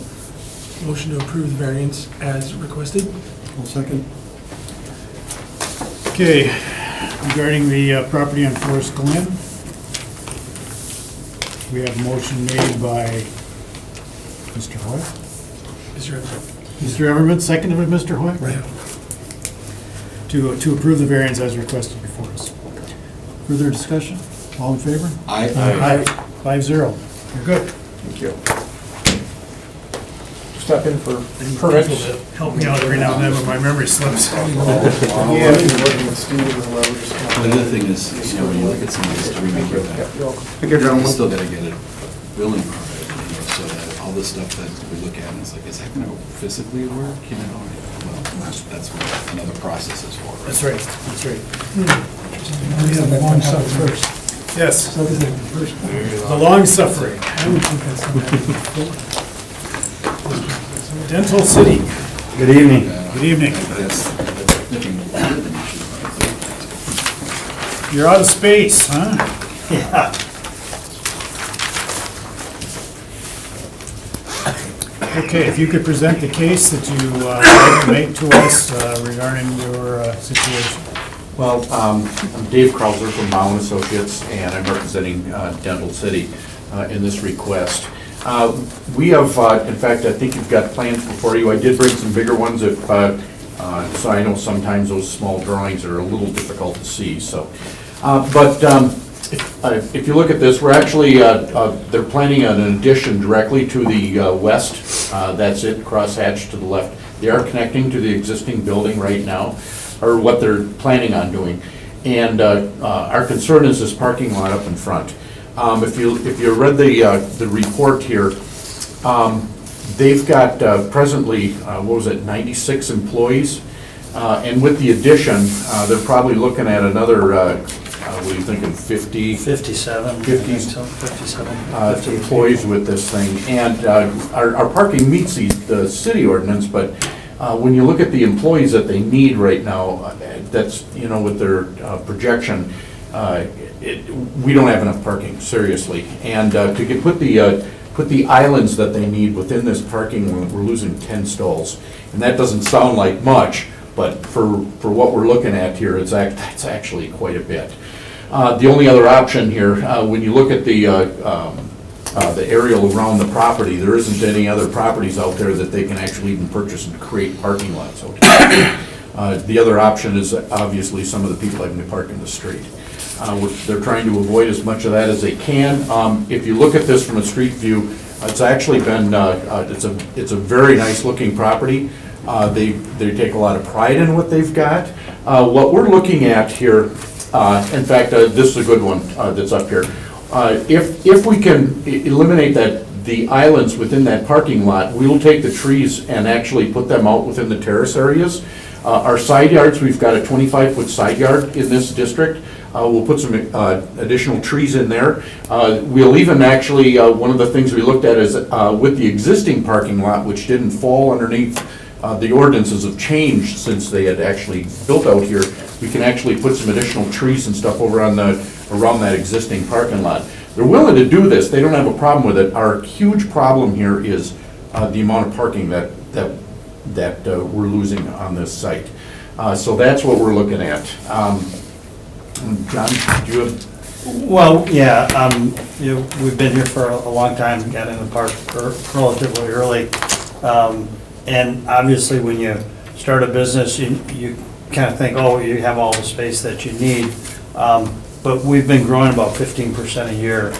it. Motion to approve the variance as requested. I'll second. Okay, regarding the property on Forest Glen, we have a motion made by Mr. Hoy. Mr. Evans. Mr. Everman, seconded by Mr. Hoy? Right. To approve the variance as requested before us. Further discussion? All in favor? Aye. Aye. 5-0. You're good. Thank you. Step in for permits. Help me out every now and then when my memory slips. Yeah, I've been working with Steve and whoever, just kind of- The other thing is, you know, when you look at some of this, to remember that Thank you, you gentlemen. still gotta get a building permit, you know, so that all the stuff that we look at, and it's like, is that gonna physically work, you know? Well, that's what another process is for. That's right, that's right. We have the long stuff first. Yes, So this is the first one. the long suffering. I would think that's something. Dental City. Good evening. Good evening. That's thinking more than you should, I think. You're out of space, huh? Yeah. Okay, if you could present the case that you like to make to us regarding your situation. Well, I'm Dave Krauser from Bauman Associates, and I'm representing Dental City in this request. We have, in fact, I think you've got plans before you. I did bring some bigger ones, so I know sometimes those small drawings are a little difficult to see, so. If you look at this, we're actually, they're planning on an addition directly to the west. That's it, crosshatched to the left. They are connecting to the existing building right now, or what they're planning on doing. And our concern is this parking lot up in front. If you read the report here, they've got presently, 96 employees? And with the addition, they're probably looking at another, what are you thinking, 50? 57. 57 employees with this thing. And our parking meets the city ordinance, but when you look at the employees that they need right now, that's, you know, with their projection, we don't have enough parking, seriously. And to put the islands that they need within this parking, we're losing 10 stalls. And that doesn't sound like much, but for what we're looking at here, that's actually quite a bit. The only other option here, when you look at the aerial around the property, there isn't any other properties out there that they can actually even purchase and create parking lots out there. The other option is obviously some of the people having to park in the street. They're trying to avoid as much of that as they can. If you look at this from a street view, it's actually been, it's a very nice looking property. They take a lot of pride in what they've got. What we're looking at here, in fact, this is a good one that's up here. If we can eliminate the islands within that parking lot, we'll take the trees and actually put them out within the terrace areas. Our side yards, we've got a 25-foot side yard in this district. We'll put some additional trees in there. We'll even actually, one of the things we looked at is with the existing parking lot, which didn't fall underneath, the ordinances have changed since they had actually built out here. We can actually put some additional trees and stuff over on around that existing parking lot. They're willing to do this. They don't have a problem with it. Our huge problem here is the amount of parking that we're losing on this site. So that's what we're looking at. John, do you have? Well, yeah, we've been here for a long time, got in the park relatively early. And obviously, when you start a business, you kind of think, oh, you have all the space that you need. But we've been growing about 15% a year.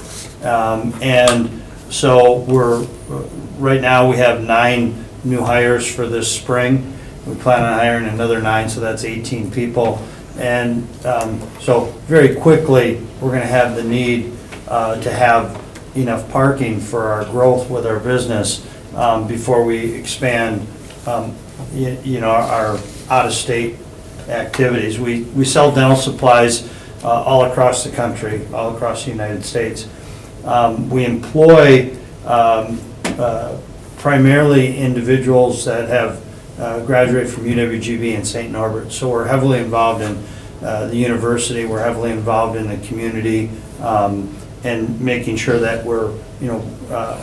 And so right now we have 9 new hires for this spring. We plan on hiring another 9, so that's 18 people. And so very quickly, we're going to have the need to have enough parking for our growth with our business before we expand, our out-of-state activities. We sell dental supplies all across the country, all across the United States. We employ primarily individuals that have graduated from UWGB and St. Norbert. So we're heavily involved in the university, we're heavily involved in the community, and making sure that we're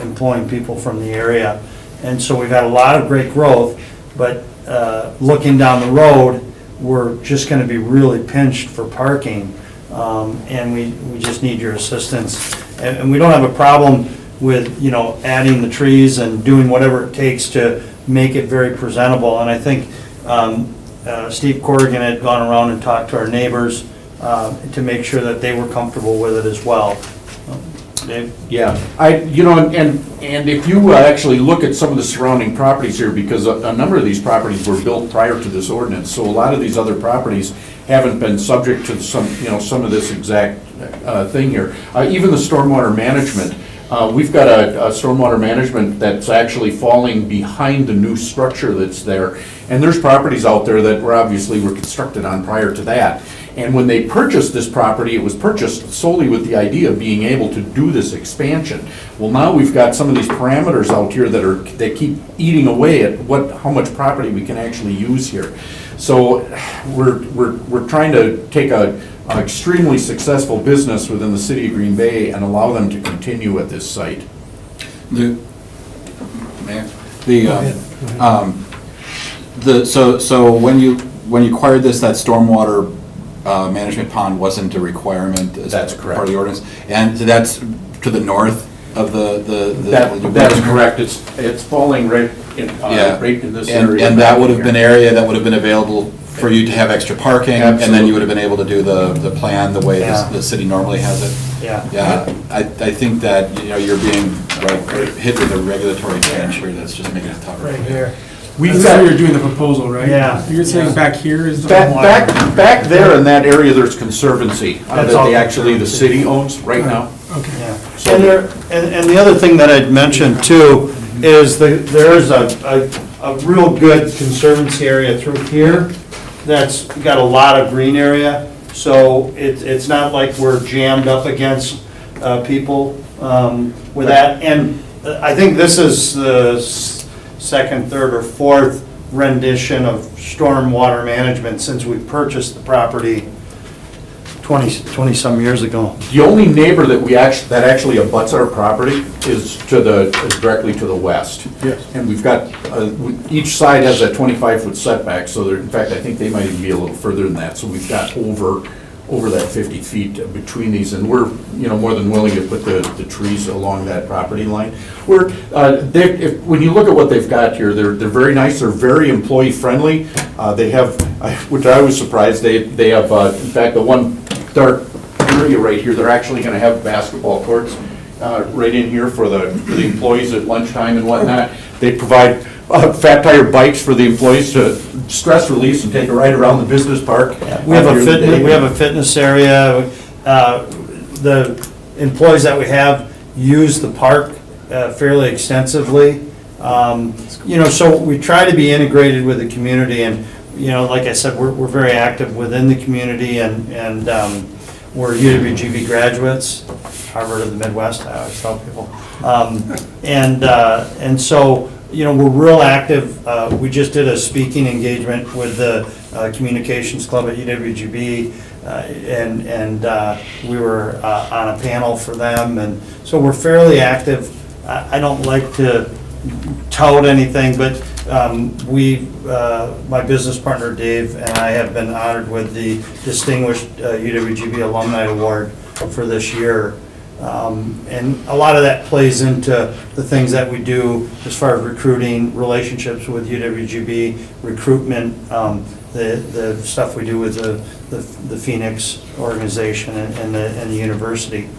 employing people from the area. And so we've had a lot of great growth, but looking down the road, we're just going to be really pinched for parking, and we just need your assistance. And we don't have a problem with adding the trees and doing whatever it takes to make it very presentable. And I think Steve Corrigan had gone around and talked to our neighbors to make sure that they were comfortable with it as well. Dave? Yeah, and if you actually look at some of the surrounding properties here, because a number of these properties were built prior to this ordinance, so a lot of these other properties haven't been subject to some of this exact thing here. Even the stormwater management, we've got a stormwater management that's actually falling behind the new structure that's there. And there's properties out there that were constructed on prior to that. And when they purchased this property, it was purchased solely with the idea of being able to do this expansion. Well, now we've got some of these parameters out here that keep eating away at how much property we can actually use here. So we're trying to take an extremely successful business within the city of Green Bay and allow them to continue at this site. So when you acquired this, that stormwater management pond wasn't a requirement as That's part of correct. the ordinance? And so that's to the north of That is correct. It's falling right in this area. And that would have been area that would have been available for you to have extra parking, and then you would have been able to do the plan the way the city normally has it? Yeah. Yeah, I think that, you're being hit with a regulatory change here that's just making it tougher. Right here. That's how you're doing the proposal, right? Yeah. You're saying back here is the. Back there in that area, there's conservancy that all the city owns right now. Okay. Yeah. And the other thing that I'd mentioned too is there is a real good conservancy area through here that's got a lot of green area. So it's not like we're jammed up against people with that. And I think this is the second, third, or fourth rendition of stormwater management since we purchased the property 20-some years ago. The only neighbor that actually abuts our property is directly to the west. Yes. And we've got, each side has a 25-foot setback, so in fact, I think they might even be a little further than that. So we've got over that 50 feet between these, and we're, more than willing to put the trees along that property line. When you look at what they've got here, they're very nice, they're very employee-friendly. They have, which I was surprised, they have, in fact, the one dark area right here, they're actually gonna have basketball courts right in here for the employees at lunchtime and whatnot. They provide fat tire bikes for the employees to stress release and take a ride around the business park. We have a fitness area. The employees that we have use the park fairly extensively. So we try to be integrated with the community, and you know, like I said, we're very active within the community, and we're UWGB graduates, Harvard of the Midwest, I always tell people. And so, you know, we're real active. We just did a speaking engagement with the Communications Club at UWGB, and we were on a panel for them, and so we're fairly active. I don't like to tout anything, but my business partner Dave and I have been honored with the Distinguished UWGB Alumni Award for this year. And a lot of that plays into the things that we do as far as recruiting, relationships with UWGB, recruitment, the stuff we do with the Phoenix organization and the university.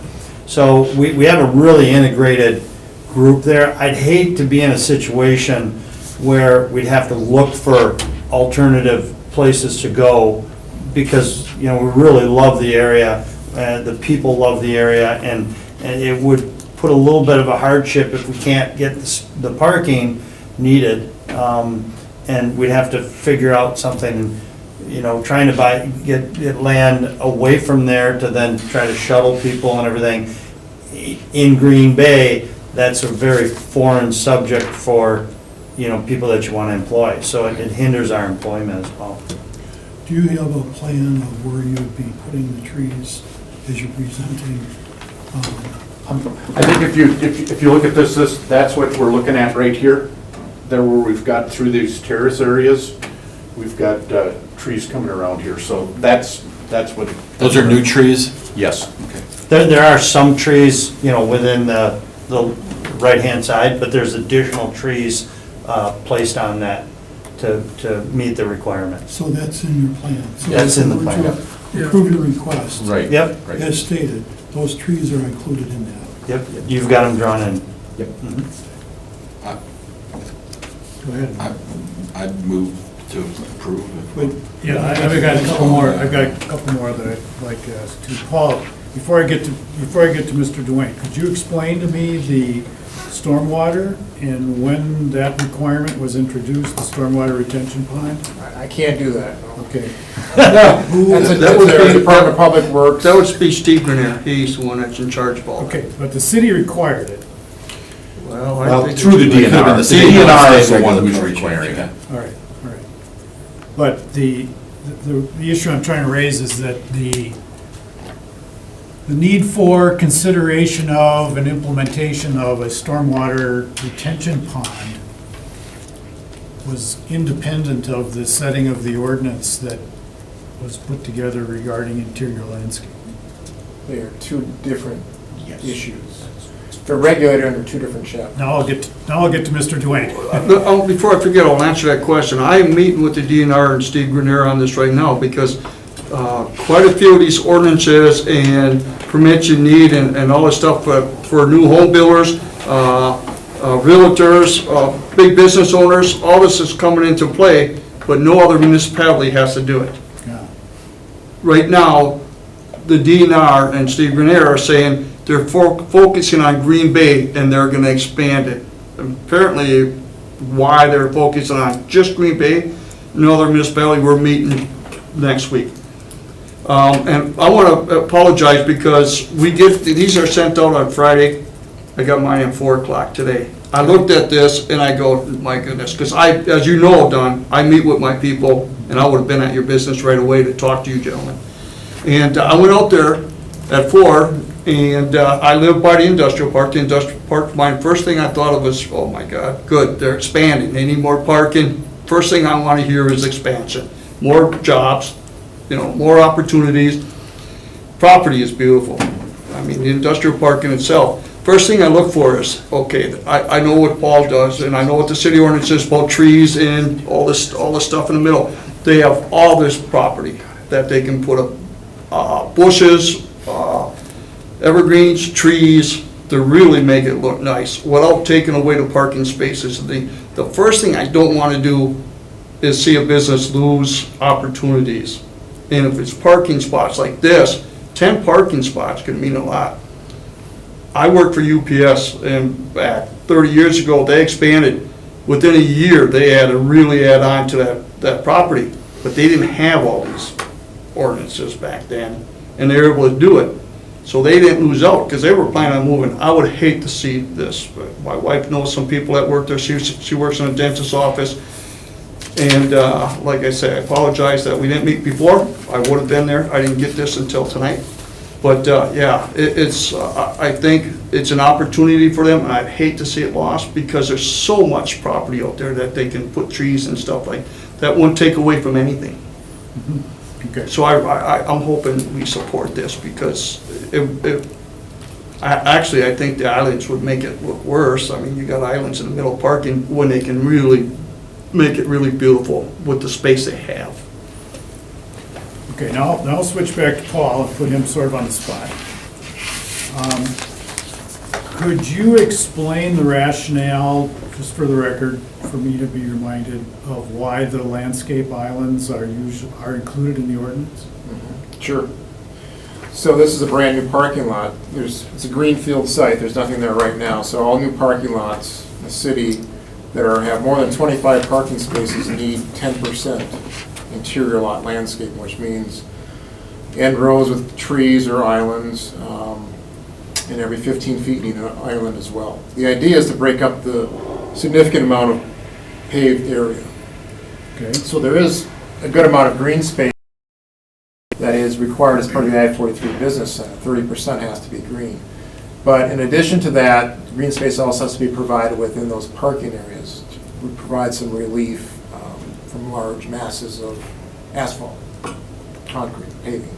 So we have a really integrated group there. I'd hate to be in a situation where we'd have to look for alternative places to go, because, you know, we really love the area, the people love the area, and it would put a little bit of a hardship if we can't get the parking needed, and we'd have to figure out something, you know, trying to get land away from there to then try to shuttle people and everything. In Green Bay, that's a very foreign subject for, you know, people that you want to employ, so it hinders our employment as well. Do you have a plan of where you would be putting the trees as you're presenting? I think if you look at this, that's what we're looking at right here. There where we've got through these terrace areas, we've got trees coming around here, so that's what. Those are new trees? Yes. Okay. There are some trees, you know, within the right-hand side, but there's additional trees placed on that to meet the requirements. So that's in your plan? So That's in the if we were plan. to Approve your request. Right. Yep. Right. As stated, those trees are included in that. Yep, you've got them drawn in. Yep. Go ahead. I'd move to approve. Wait, Yeah, I've got a couple more, that I'd like to ask to Paul. Before I get to Mr. Dwayne, could you explain to me the stormwater and when that requirement was introduced, the stormwater retention pond? I can't do that. Okay. That's the Department of Public Works. That would be Steve Grenier, he's the one that's in charge of all that. Okay, but the city required it. Well, I Well, think through the It could have been DNR. the The city DNR is the regulation. one who's requiring it. All right. But the issue I'm trying to raise is that the need for consideration of and implementation of a stormwater retention pond was independent of the setting of the ordinance that was put together regarding interior landscape. They are two different issues. They're regulated under two different chapters. Now I'll get to Mr. Dwayne. Before I forget, I'll answer that question. I am meeting with the DNR and Steve Grenier on this right now, because quite a few of these ordinances and permits you need and all this stuff for new home builders, realtors, big business owners, all this is coming into play, but no other municipality has to do it. Yeah. Right now, the DNR and Steve Grenier are saying they're focusing on Green Bay and they're gonna expand it. Apparently, why they're focusing on just Green Bay, no other municipality, we're meeting next week. And I want to apologize because these are sent out on Friday. I got mine at 4 o'clock today. I looked at this and I go, my goodness, because as you know, Don, I meet with my people and I would have been at your business right away to talk to you gentlemen. And I went out there at 4 and I live by the industrial park. The industrial park, my first thing I thought of was, oh my God, good, they're expanding. They need more parking. First thing I want to hear is expansion, more jobs, more opportunities. Property is beautiful. I mean, the industrial park in itself. First thing I look for is, okay, I know what Paul does, and I know what the city ordinance is about trees and all this stuff in the middle. They have all this property that they can put up bushes, evergreens, trees, to really make it look nice without taking away the parking spaces. The first thing I don't want to do is see a business lose opportunities. And if it's parking spots like this, 10 parking spots can mean a lot. I worked for UPS, and back 30 years ago, they expanded. Within a year, they had to really add on to that property. but they didn't have all these ordinances back then, and they were able to do it. So they didn't lose out, because they were planning on moving. I would hate to see this. My wife knows some people that work there. She works in a dentist's office. And like I say, I apologize that we didn't meet before. I would have been there. I didn't get this until tonight. But yeah, I think it's an opportunity for them, and I'd hate to see it lost, because there's so much property out there that they can put trees and stuff like, that wouldn't take away from anything. Okay. So I'm hoping we support this, because I think the islands would make it look worse. I mean, you got islands in the middle of parking when they can really make it really beautiful with the space they have. Okay, now I'll switch back to Paul and put him sort of on the spot. Could you explain the rationale, just for the record, for me to be reminded of why the landscape islands are included in the ordinance? Sure. So this is a brand-new parking lot. It's a greenfield site, there's nothing there right now, so all new parking lots in the city that have more than 25 parking spaces need 10% interior lot landscaping, which means end rows with trees or islands, and every 15 feet need an island as well. The idea is to break up the significant amount of paved area. Okay. So there is a good amount of green space that is required as part of the I-43 business center. 30% has to be green. But in addition to that, green space also has to be provided within those parking areas to provide some relief from large masses of asphalt, concrete, paving.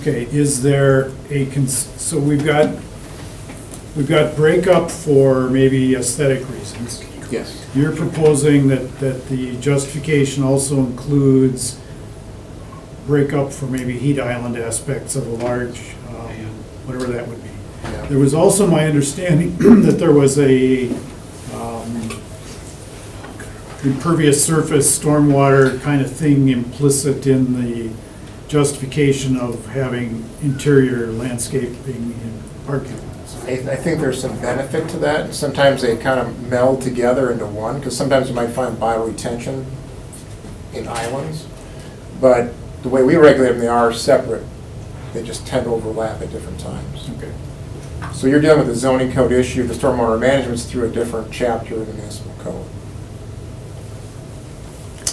Okay, is there so we've got breakup for maybe aesthetic reasons. Yes. You're proposing that the justification also includes breakup for maybe heat island aspects of a large, whatever that would be. Yeah. There was also my understanding that there was a impervious surface stormwater kind of thing implicit in the justification of having interior landscaping in parking lots. I think there's some benefit to that. Sometimes they kind of meld together into one, because sometimes you might find bioretention in islands. But the way we regulate them, they are separate. They just tend to overlap at different times. Okay. So you're dealing with the zoning code issue, the stormwater management's through a different chapter of the municipal code.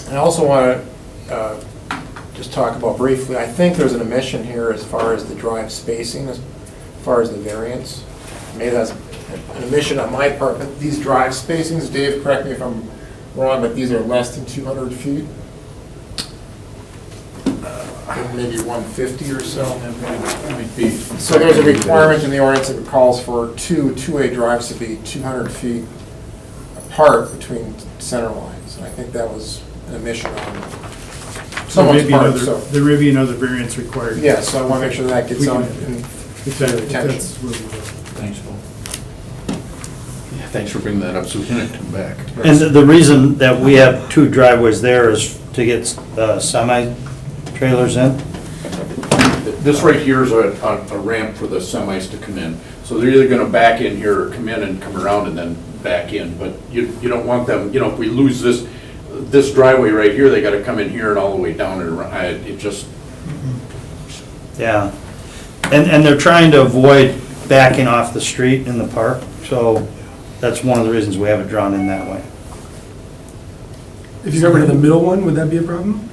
And I also want to just talk about briefly, I think there's an omission here as far as the drive spacing, as far as the variance. Maybe that's an omission on my part, but these drive spacings, Dave, correct me if I'm wrong, but these are less than 200 feet? Maybe 150 or so. So there's a requirement in the ordinance that calls for two-way drives to be 200 feet apart between center lines. And I think that was an omission on someone's part. There may be another variance required. Yeah, so I want to make sure that gets on in better attention. That's where we go. Thanks, Paul. Yeah, thanks for bringing that up, so we didn't come back. And the reason that we have two driveways there is to get semi-trailers in? This right here is a ramp for the semis to come in. So they're either gonna back in here or come in and come around and then back in. But you don't want them, if we lose this driveway right here, they gotta come in here and all the way down and around. It just, Yeah. And they're trying to avoid backing off the street in the park, so that's one of the reasons we have it drawn in that way. If you got rid of the middle one, would that be a problem?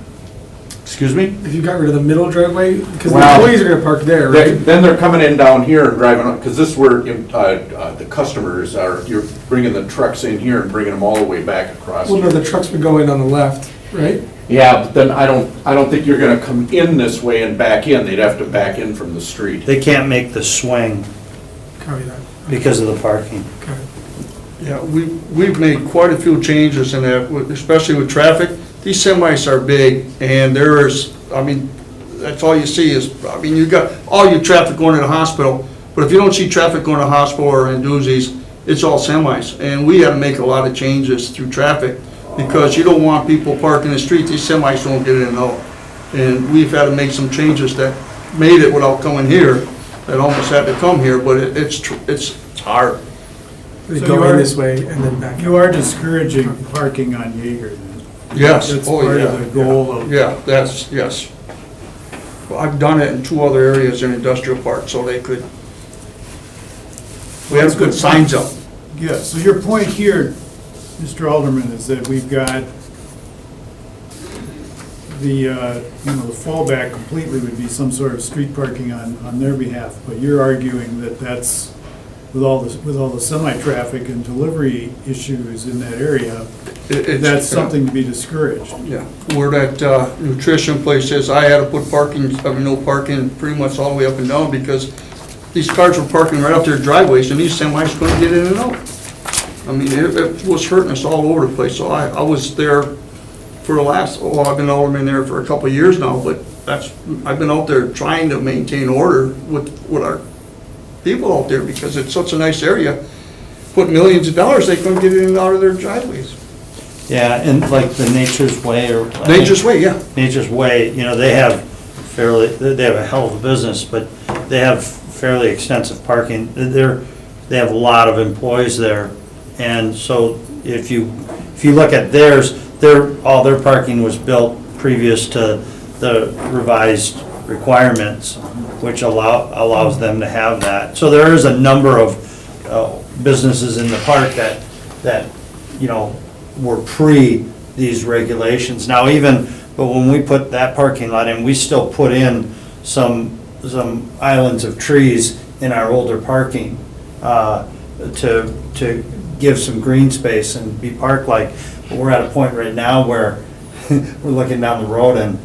excuse me? If you got rid of the middle driveway, because the Well, employees are gonna park there, right? Then they're coming in down here and driving up, because this is where the customers are, you're bringing the trucks in here and bringing them all the way back across Well, no, here. the trucks would go in on the left, right? Yeah, but then I don't think you're gonna come in this way and back in, they'd have to back in from the street. They can't make the swing Copy that. because of the parking. Okay. Yeah, we've made quite a few changes in that, especially with traffic. These semis are big, and that's all you see is, you got all your traffic going to the hospital, but if you don't see traffic going to the hospital or in doozies, it's all semis. And we had to make a lot of changes through traffic, because you don't want people parking in the street, these semis don't get in and out. And we've had to make some changes that made it without coming here, that almost had to come here, but it's hard. They So go you in are- this way and then back. You are discouraging parking on Jaeger then? Yes, That's oh, part yeah, of the goal of. Yeah, that's, yes. Well, I've done it in 2 other areas in industrial park, so they could, we have good signs up. Yeah, so your point here, Mr. Alderman, is that we've got the fallback completely would be some sort of street parking on their behalf, but you're arguing that that's, with all the semi-traffic and delivery issues in that area, that's something to be discouraged. Yeah, where that nutrition place is, I had to put no parking pretty much all the way up and down because these cars were parking right up their driveways and these semis couldn't get in and out. I mean, it was hurting us all over the place, so I was there for the last, I've been alderman there for a couple of years now, but I've been out there trying to maintain order with our people out there because it's such a nice area. Put millions of dollars, they couldn't get in and out of their driveways. Yeah, and like the Nature's Way or. Nature's Way, yeah. Nature's Way, they have a hell of a business, but they have fairly extensive parking. They have a lot of employees there. And so if you look at theirs, all their parking was built previous to the revised requirements, which allows them to have that. So there is a number of businesses in the park that were pre these regulations. Now but when we put that parking lot in, we still put in some islands of trees in our older parking to give some green space and be park-like. But we're at a point right now where we're looking down the road and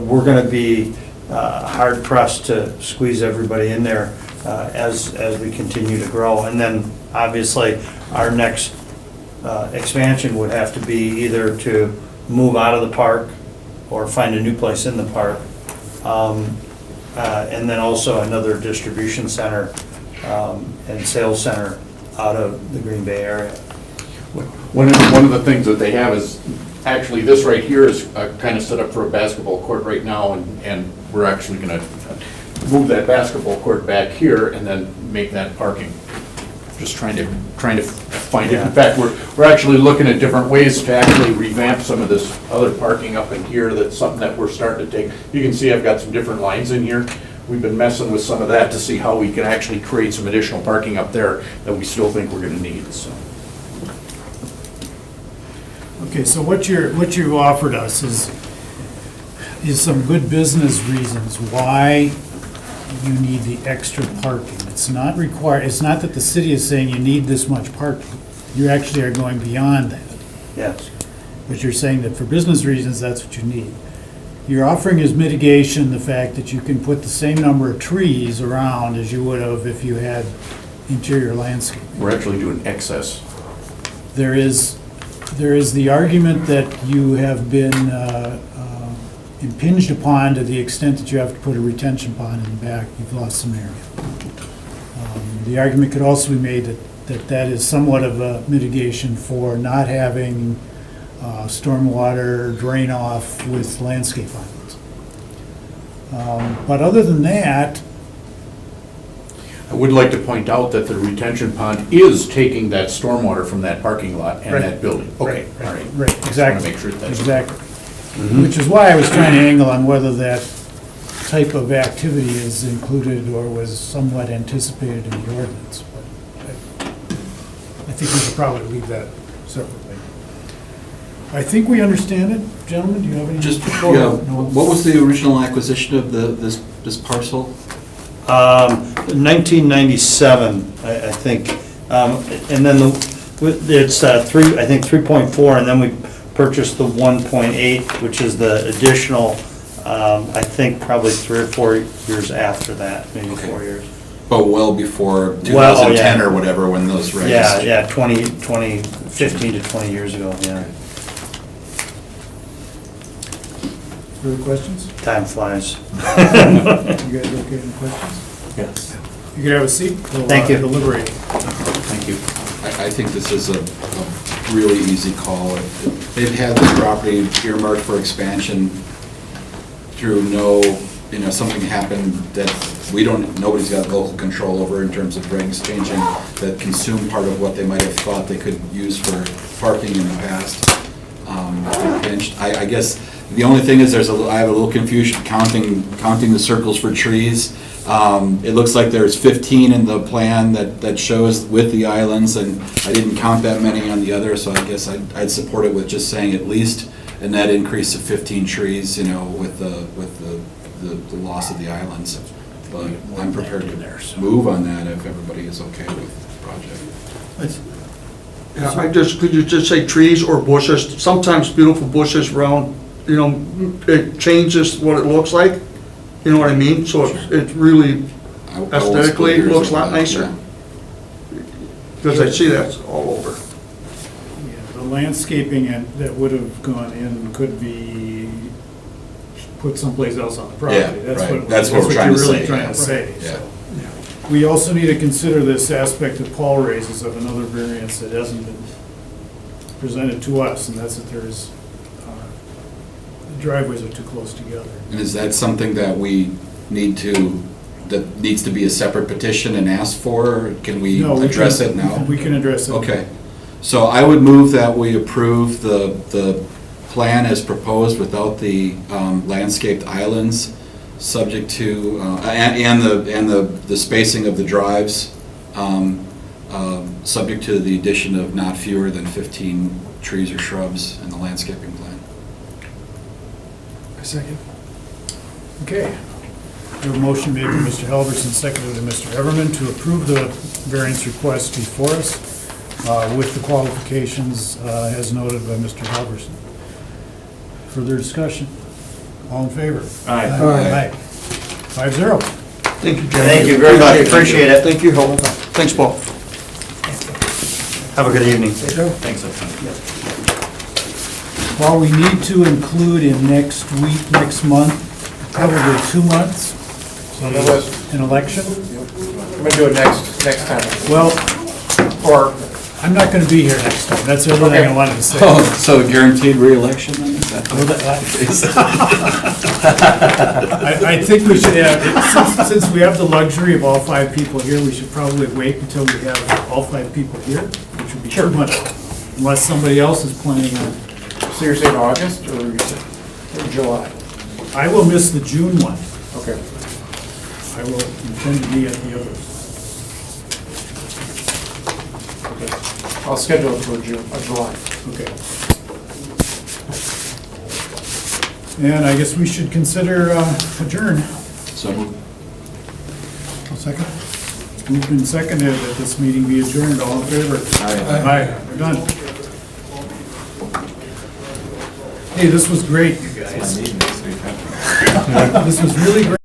we're going to be hard pressed to squeeze everybody in there as we continue to grow. And then obviously our next expansion would have to be either to move out of the park or find a new place in the park. And then also another distribution center and sales center out of the Green Bay area. One of the things that they have is, actually, this right here is kind of set up for a basketball court right now, and we're actually going to move that basketball court back here and then make that parking. Just trying to find it. In fact, we're actually looking at different ways to actually revamp some of this other parking up in here. That's something that we're starting to take. You can see I've got some different lines in here. We've been messing with some of that to see how we can actually create some additional parking up there that we still think we're going to need, so. Okay, so what you've offered us is some good business reasons why you need the extra parking. It's not required, it's not that the city is saying you need this much parking. You actually are going beyond that. Yes. But you're saying that for business reasons, that's what you need. You're offering as mitigation the fact that you can put the same number of trees around as you would have if you had interior landscape. We're actually doing excess. There is the argument that you have been impinged upon to the extent that you have to put a retention pond in the back. You've lost some area. The argument could also be made that is somewhat of a mitigation for not having stormwater drain off with landscape islands. But other than that, I would like to point out that the retention pond is taking that stormwater from that parking lot and that building. Okay, all right. right, Just exactly. want to make sure that's. Exactly. Which is why I was trying to angle on whether that type of activity is included or was somewhat anticipated in the ordinance. But I think we should probably leave that separately. I think we understand it. Gentlemen, do you have any? Just, Go yeah, ahead. No. what was the original acquisition of this parcel? 1997, I think. And then it's I think 3.4, and then we purchased the 1.8, which is the additional, I think probably 3 or 4 years after that, maybe 4 years. But well before 2010 or whatever, when those regs. Yeah, 15 to 20 years ago, yeah. Further questions? Time flies. You guys okay with questions? Yes. You can have a seat. We'll, Thank you. Deliberate. Thank you. I think this is a really easy call. They've had the property earmarked for expansion through something happened that nobody's got local control over in terms of regs changing that consume part of what they might have thought they could use for parking in the past. pinched. I guess the only thing is I have a little confusion counting the circles for trees. It looks like there's 15 in the plan that shows with the islands, and I didn't count that many on the other, so I guess I'd support it with just saying at least a net increase of 15 trees, with the loss of the islands. But I'm prepared to move on that if everybody is okay with the project. Yeah, could you just say trees or bushes? Sometimes beautiful bushes around, it changes what it looks like. You know what I mean? So it really aesthetically it looks a lot nicer. Because I see that all over. Yeah, the landscaping that would have gone in could be put someplace else on the property. Yeah, right. That's what we're trying to you're really say, trying yeah. to say. Yeah. So. We also need to consider this aspect that Paul raises of another variance that hasn't been presented to us, and that's that there's, the driveways are too close together. And is that something that that needs to be a separate petition and asked for, or can we address it now? We can address it. Okay. So I would move that we approve the plan as proposed without the landscaped islands, subject to, and the spacing of the drives, subject to the addition of not fewer than 15 trees or shrubs in the landscaping plan. A second. Okay. We have a motion made by Mr. Halverson, seconded by Mr. Everman to approve the variance request before us with the qualifications as noted by Mr. Halverson. Further discussion? All in favor? Aye. Aye. 5-0. Thank you, Ken. Thank you very much, appreciate it. Thank you, Hope. Thanks, Paul. Have a good evening. Thanks. Well, we need to include in next month, probably 2 months, an election. I'm gonna do it next time. Well, Or, I'm not going to be here next time. That's everything I wanted to say. Oh, so guaranteed re-election then? Is that I think we should have, since we have the luxury of all 5 people here, we should probably wait until we have all 5 people here, which would be 2 months, unless somebody else is planning on. so you're saying August or July? I will miss the June one. Okay. I will intend to be at the others. I'll schedule it for July. Okay. And I guess we should consider adjourn. So moved. Second. It's moved and seconded that this meeting be adjourned. All in favor? Aye. We're done. Hey, this was great, you guys. This was really great.